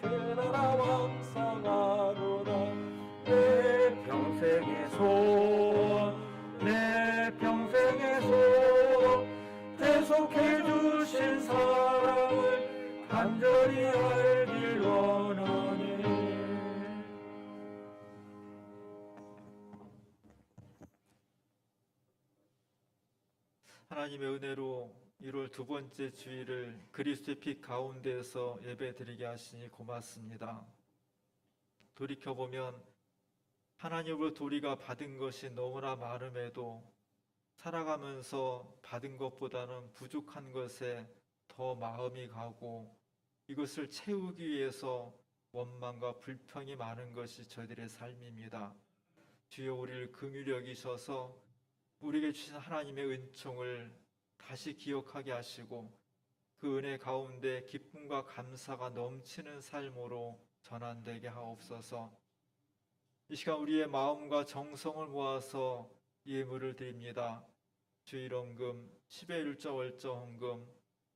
S2: 그 나라 왕성하도다 내 평생의 소원 내 평생의 소원 대속해 주신 사랑을 간절히 알길 원하네.
S6: 하나님의 은혜로 1월 두 번째 주일을 그리스도의 피 가운데에서 예배드리게 하시니 고맙습니다. 돌이켜보면 하나님으로부터 우리가 받은 것이 너무나 많음에도 살아가면서 받은 것보다는 부족한 것에 더 마음이 가고 이것을 채우기 위해서 원망과 불평이 많은 것이 저희들의 삶입니다. 주여 우리를 긍휼히 여기셔서 우리에게 주신 하나님의 은총을 다시 기억하게 하시고 그 은혜 가운데 기쁨과 감사가 넘치는 삶으로 전환되게 하옵소서. 이 시간 우리의 마음과 정성을 모아서 예물을 드립니다. 주일헌금, 10의 1조 월조 헌금,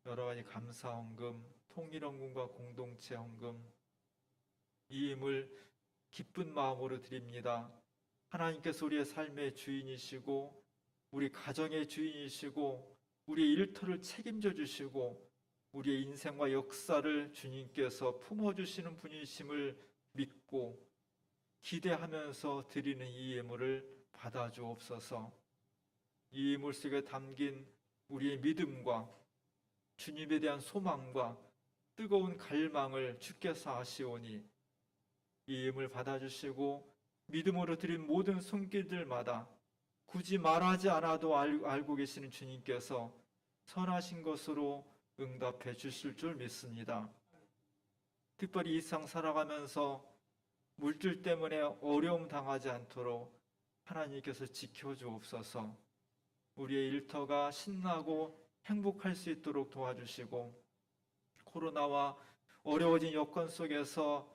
S6: 여러 가지 감사 헌금, 통일 헌금과 공동체 헌금, 이 예물 기쁜 마음으로 드립니다. 하나님께서 우리의 삶의 주인이시고 우리 가정의 주인이시고 우리의 일터를 책임져 주시고 우리의 인생과 역사를 주님께서 품어주시는 분이심을 믿고 기대하면서 드리는 이 예물을 받아주옵소서. 이 예물 속에 담긴 우리의 믿음과 주님에 대한 소망과 뜨거운 갈망을 주께서 아시오니 이 예물 받아주시고 믿음으로 드린 모든 손길들마다 굳이 말하지 않아도 알고 계시는 주님께서 선하신 것으로 응답해 주실 줄 믿습니다. 특별히 이 세상 살아가면서 물질 때문에 어려움 당하지 않도록 하나님께서 지켜주옵소서. 우리의 일터가 신나고 행복할 수 있도록 도와주시고 코로나와 어려워진 여건 속에서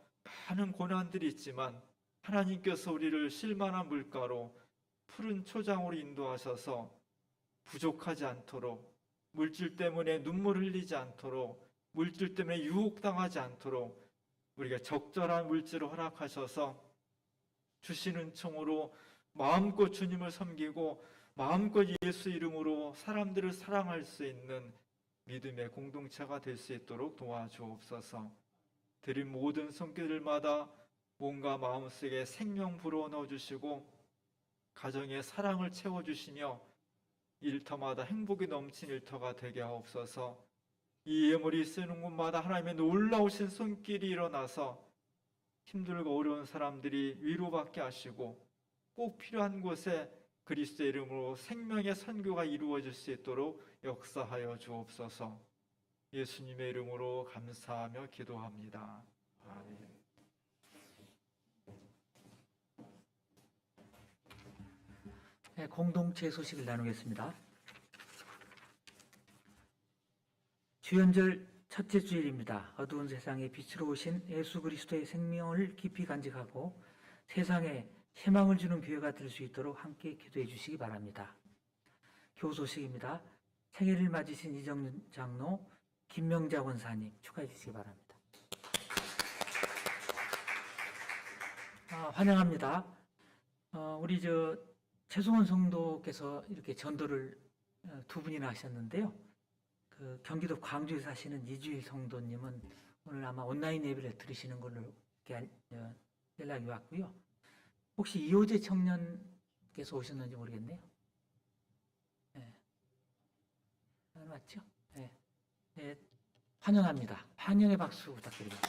S6: 많은 고난들이 있지만 하나님께서 우리를 실만한 물가로 푸른 초장으로 인도하셔서 부족하지 않도록 물질 때문에 눈물 흘리지 않도록 물질 때문에 유혹당하지 않도록 우리가 적절한 물질을 허락하셔서 주신 은총으로 마음껏 주님을 섬기고 마음껏 예수 이름으로 사람들을 사랑할 수 있는 믿음의 공동체가 될 수 있도록 도와주옵소서. 드린 모든 손길들마다 몸과 마음속에 생명 불어넣어 주시고 가정에 사랑을 채워주시며 일터마다 행복이 넘친 일터가 되게 하옵소서. 이 예물이 쓰는 곳마다 하나님의 놀라우신 손길이 일어나서 힘들고 어려운 사람들이 위로받게 하시고 꼭 필요한 곳에 그리스도의 이름으로 생명의 선교가 이루어질 수 있도록 역사하여 주옵소서. 예수님의 이름으로 감사하며 기도합니다. 아멘.
S2: 공동체 소식을 나누겠습니다. 주연절 첫째 주일입니다. 어두운 세상에 빛으로 오신 예수 그리스도의 생명을 깊이 간직하고 세상에 희망을 주는 교회가 될 수 있도록 함께 기도해 주시기 바랍니다. 교우 소식입니다. 생일을 맞으신 이정윤 장로, 김명자 원사님 축하해 주시기 바랍니다. 환영합니다. 우리 최승원 성도께서 이렇게 전도를 두 분이나 하셨는데요. 그 경기도 광주에 사시는 이주일 성도님은 오늘 아마 온라인 예배를 들으시는 걸로 이렇게 연락이 왔고요. 혹시 이호재 청년께서 오셨는지 모르겠네요. 네. 맞죠? 네. 네. 환영합니다. 환영의 박수 부탁드립니다.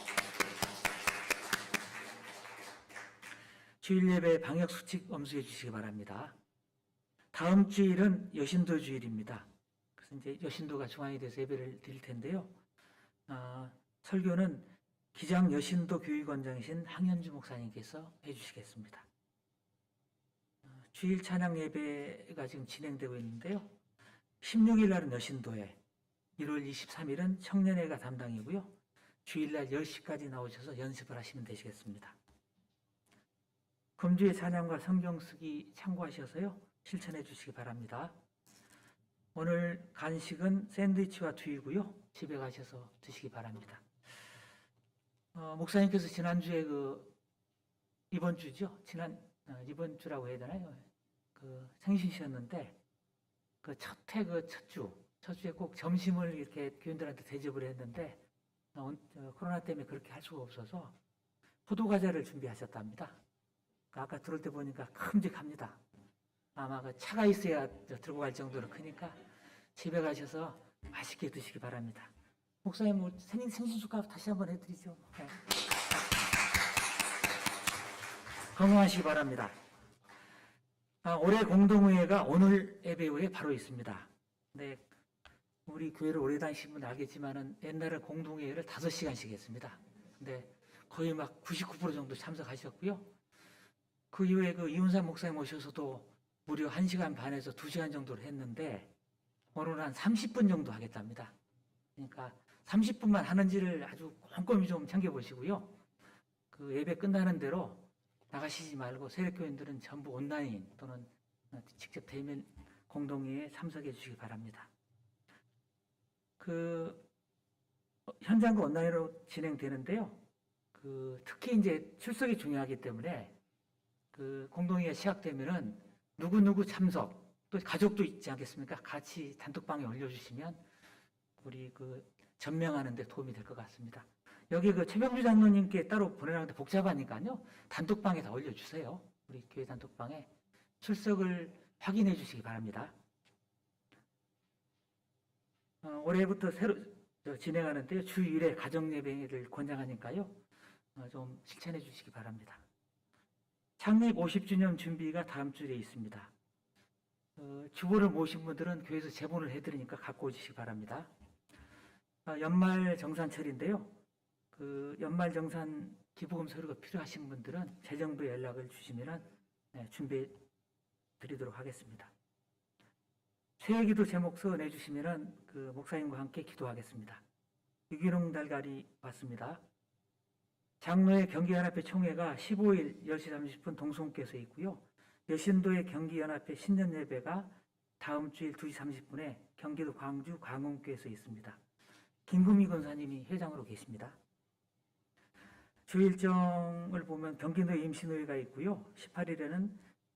S2: 주일 예배 방역 수칙 엄수해 주시기 바랍니다. 다음 주일은 여신도 주일입니다. 그래서 이제 여신도가 중앙이 돼서 예배를 드릴 텐데요. 설교는 기장 여신도 교육원장이신 황현주 목사님께서 해주시겠습니다. 주일 찬양 예배가 지금 진행되고 있는데요. 16일 날은 여신도회, 1월 23일은 청년회가 담당이고요. 주일날 10시까지 나오셔서 연습을 하시면 되시겠습니다. 금주의 찬양과 성경 쓰기 참고하셔서요. 실천해 주시기 바랍니다. 오늘 간식은 샌드위치와 튀이고요. 집에 가셔서 드시기 바랍니다. 목사님께서 지난주에 이번 주죠? 이번 주라고 해야 되나요? 생신이셨는데 첫 주에 꼭 점심을 이렇게 교인들한테 대접을 했는데 코로나 때문에 그렇게 할 수가 없어서 포도과자를 준비하셨답니다. 아까 들어올 때 보니까 큼직합니다. 아마 차가 있어야 들고 갈 정도로 크니까 집에 가셔서 맛있게 드시기 바랍니다. 목사님 생신 축하 다시 한번 해드리죠. 네. 건강하시기 바랍니다. 올해 공동회가 오늘 예배 후에 바로 있습니다. 네, 우리 교회를 오래 다니신 분은 알겠지만은 옛날에 공동회를 5시간씩 했습니다. 근데 거의 막 99% 정도 참석하셨고요. 그 이후에 이훈삼 목사님 오셔서도 무려 1시간 반에서 2시간 정도를 했는데 오늘은 한 30분 정도 하겠답니다. 그러니까 30분만 하는지를 아주 꼼꼼히 좀 챙겨보시고요. 그 예배 끝나는 대로 나가시지 말고 세력교인들은 전부 온라인 또는 직접 대면 공동회에 참석해 주시기 바랍니다. 현장과 온라인으로 진행되는데요. 특히 이제 출석이 중요하기 때문에 공동회가 시작되면은 누구 참석, 또 가족도 있지 않겠습니까? 같이 단톡방에 올려주시면 우리 전명하는 데 도움이 될 것 같습니다. 여기 최병주 장로님께 따로 보내라는데 복잡하니까요. 단톡방에 다 올려주세요. 우리 교회 단톡방에 출석을 확인해 주시기 바랍니다. 올해부터 새로 진행하는데요. 주 1회 가정예배를 권장하니까요. 좀 실천해 주시기 바랍니다. 창립 50주년 준비가 다음 주에 있습니다. 주보를 모신 분들은 교회에서 제본을 해드리니까 갖고 오시기 바랍니다. 연말 정산철인데요. 연말 정산 기부금 서류가 필요하신 분들은 재정부에 연락을 주시면 준비해 드리도록 하겠습니다. 새해기도 제목서 내주시면 목사님과 함께 기도하겠습니다. 유기농 달걀이 왔습니다. 장로의 경기연합회 총회가 15일 10시 30분 동성교에서 있고요. 여신도의 경기연합회 신년예배가 다음 주일 2시 30분에 경기도 광주 광흥교에서 있습니다. 김금희 권사님이 회장으로 계십니다. 주 일정을 보면 경기도 임시노회가 있고요. 18일에는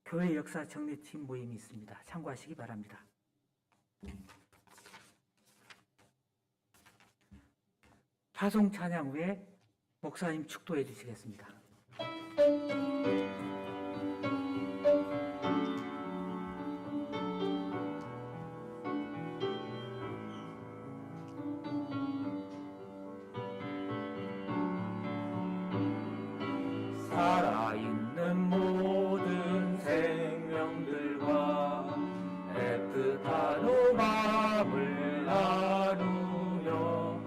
S2: 교회 역사 정리팀 모임이 있습니다. 참고하시기 바랍니다. 파송 찬양 후에 목사님 축도해 주시겠습니다.
S3: 살아있는 모든 생명들과 애틋한 오감을 나누며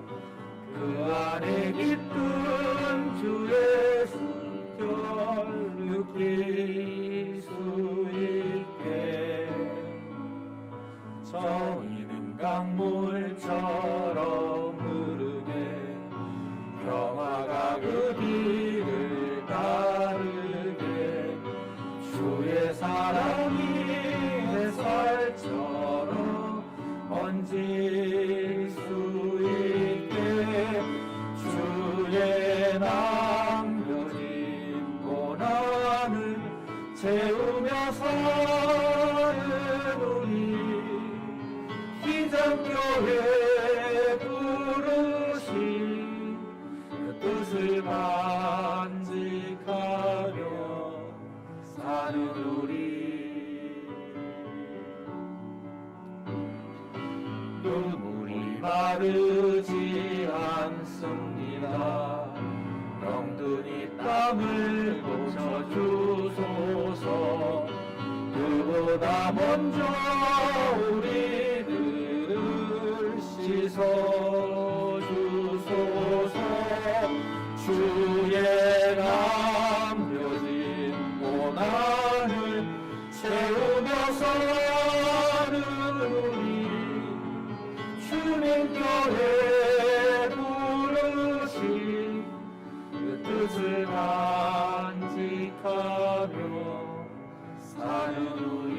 S3: 그 안에 기쁜 주의 숨결 느낄 수 있게 남겨진 고난을 채우며 사는 우리 기장교회 부르신 그 뜻을 간직하며 사는 우리 눈물이 마르지 않습니다. 병든이 땀을 묻혀주소서. 그보다 먼저 우리들을 씻어주소서. 주의 남겨진 고난을 채우며 사는 우리 주님교회 부르신 그 뜻을 간직하며 사는 우리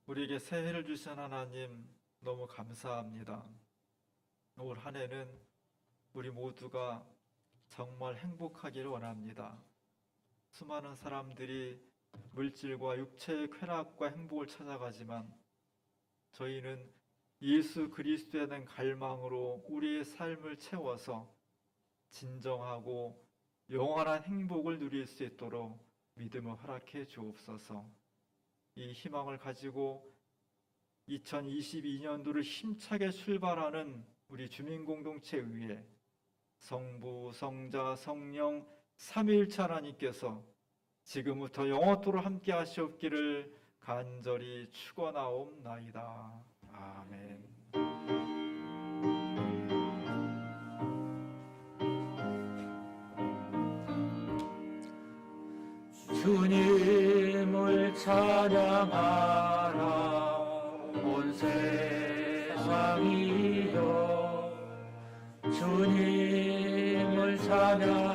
S6: 우리에게 새해를 주신 하나님 너무 감사합니다. 올 한 해는 우리 모두가 정말 행복하기를 원합니다. 수많은 사람들이 물질과 육체의 쾌락과 행복을 찾아가지만 저희는 예수 그리스도에 대한 갈망으로 우리의 삶을 채워서 진정하고 영원한 행복을 누릴 수 있도록 믿음을 허락해 주옵소서. 이 희망을 가지고 2022년도를 힘차게 출발하는 우리 주민공동체 위에 성부, 성자, 성령 삼위일체 하나님께서 지금부터 영원토록 함께 하시옵기를 간절히 축원하옵나이다. 아멘.
S3: 주님을 찬양하라 온 세상이여. 주님을 찬양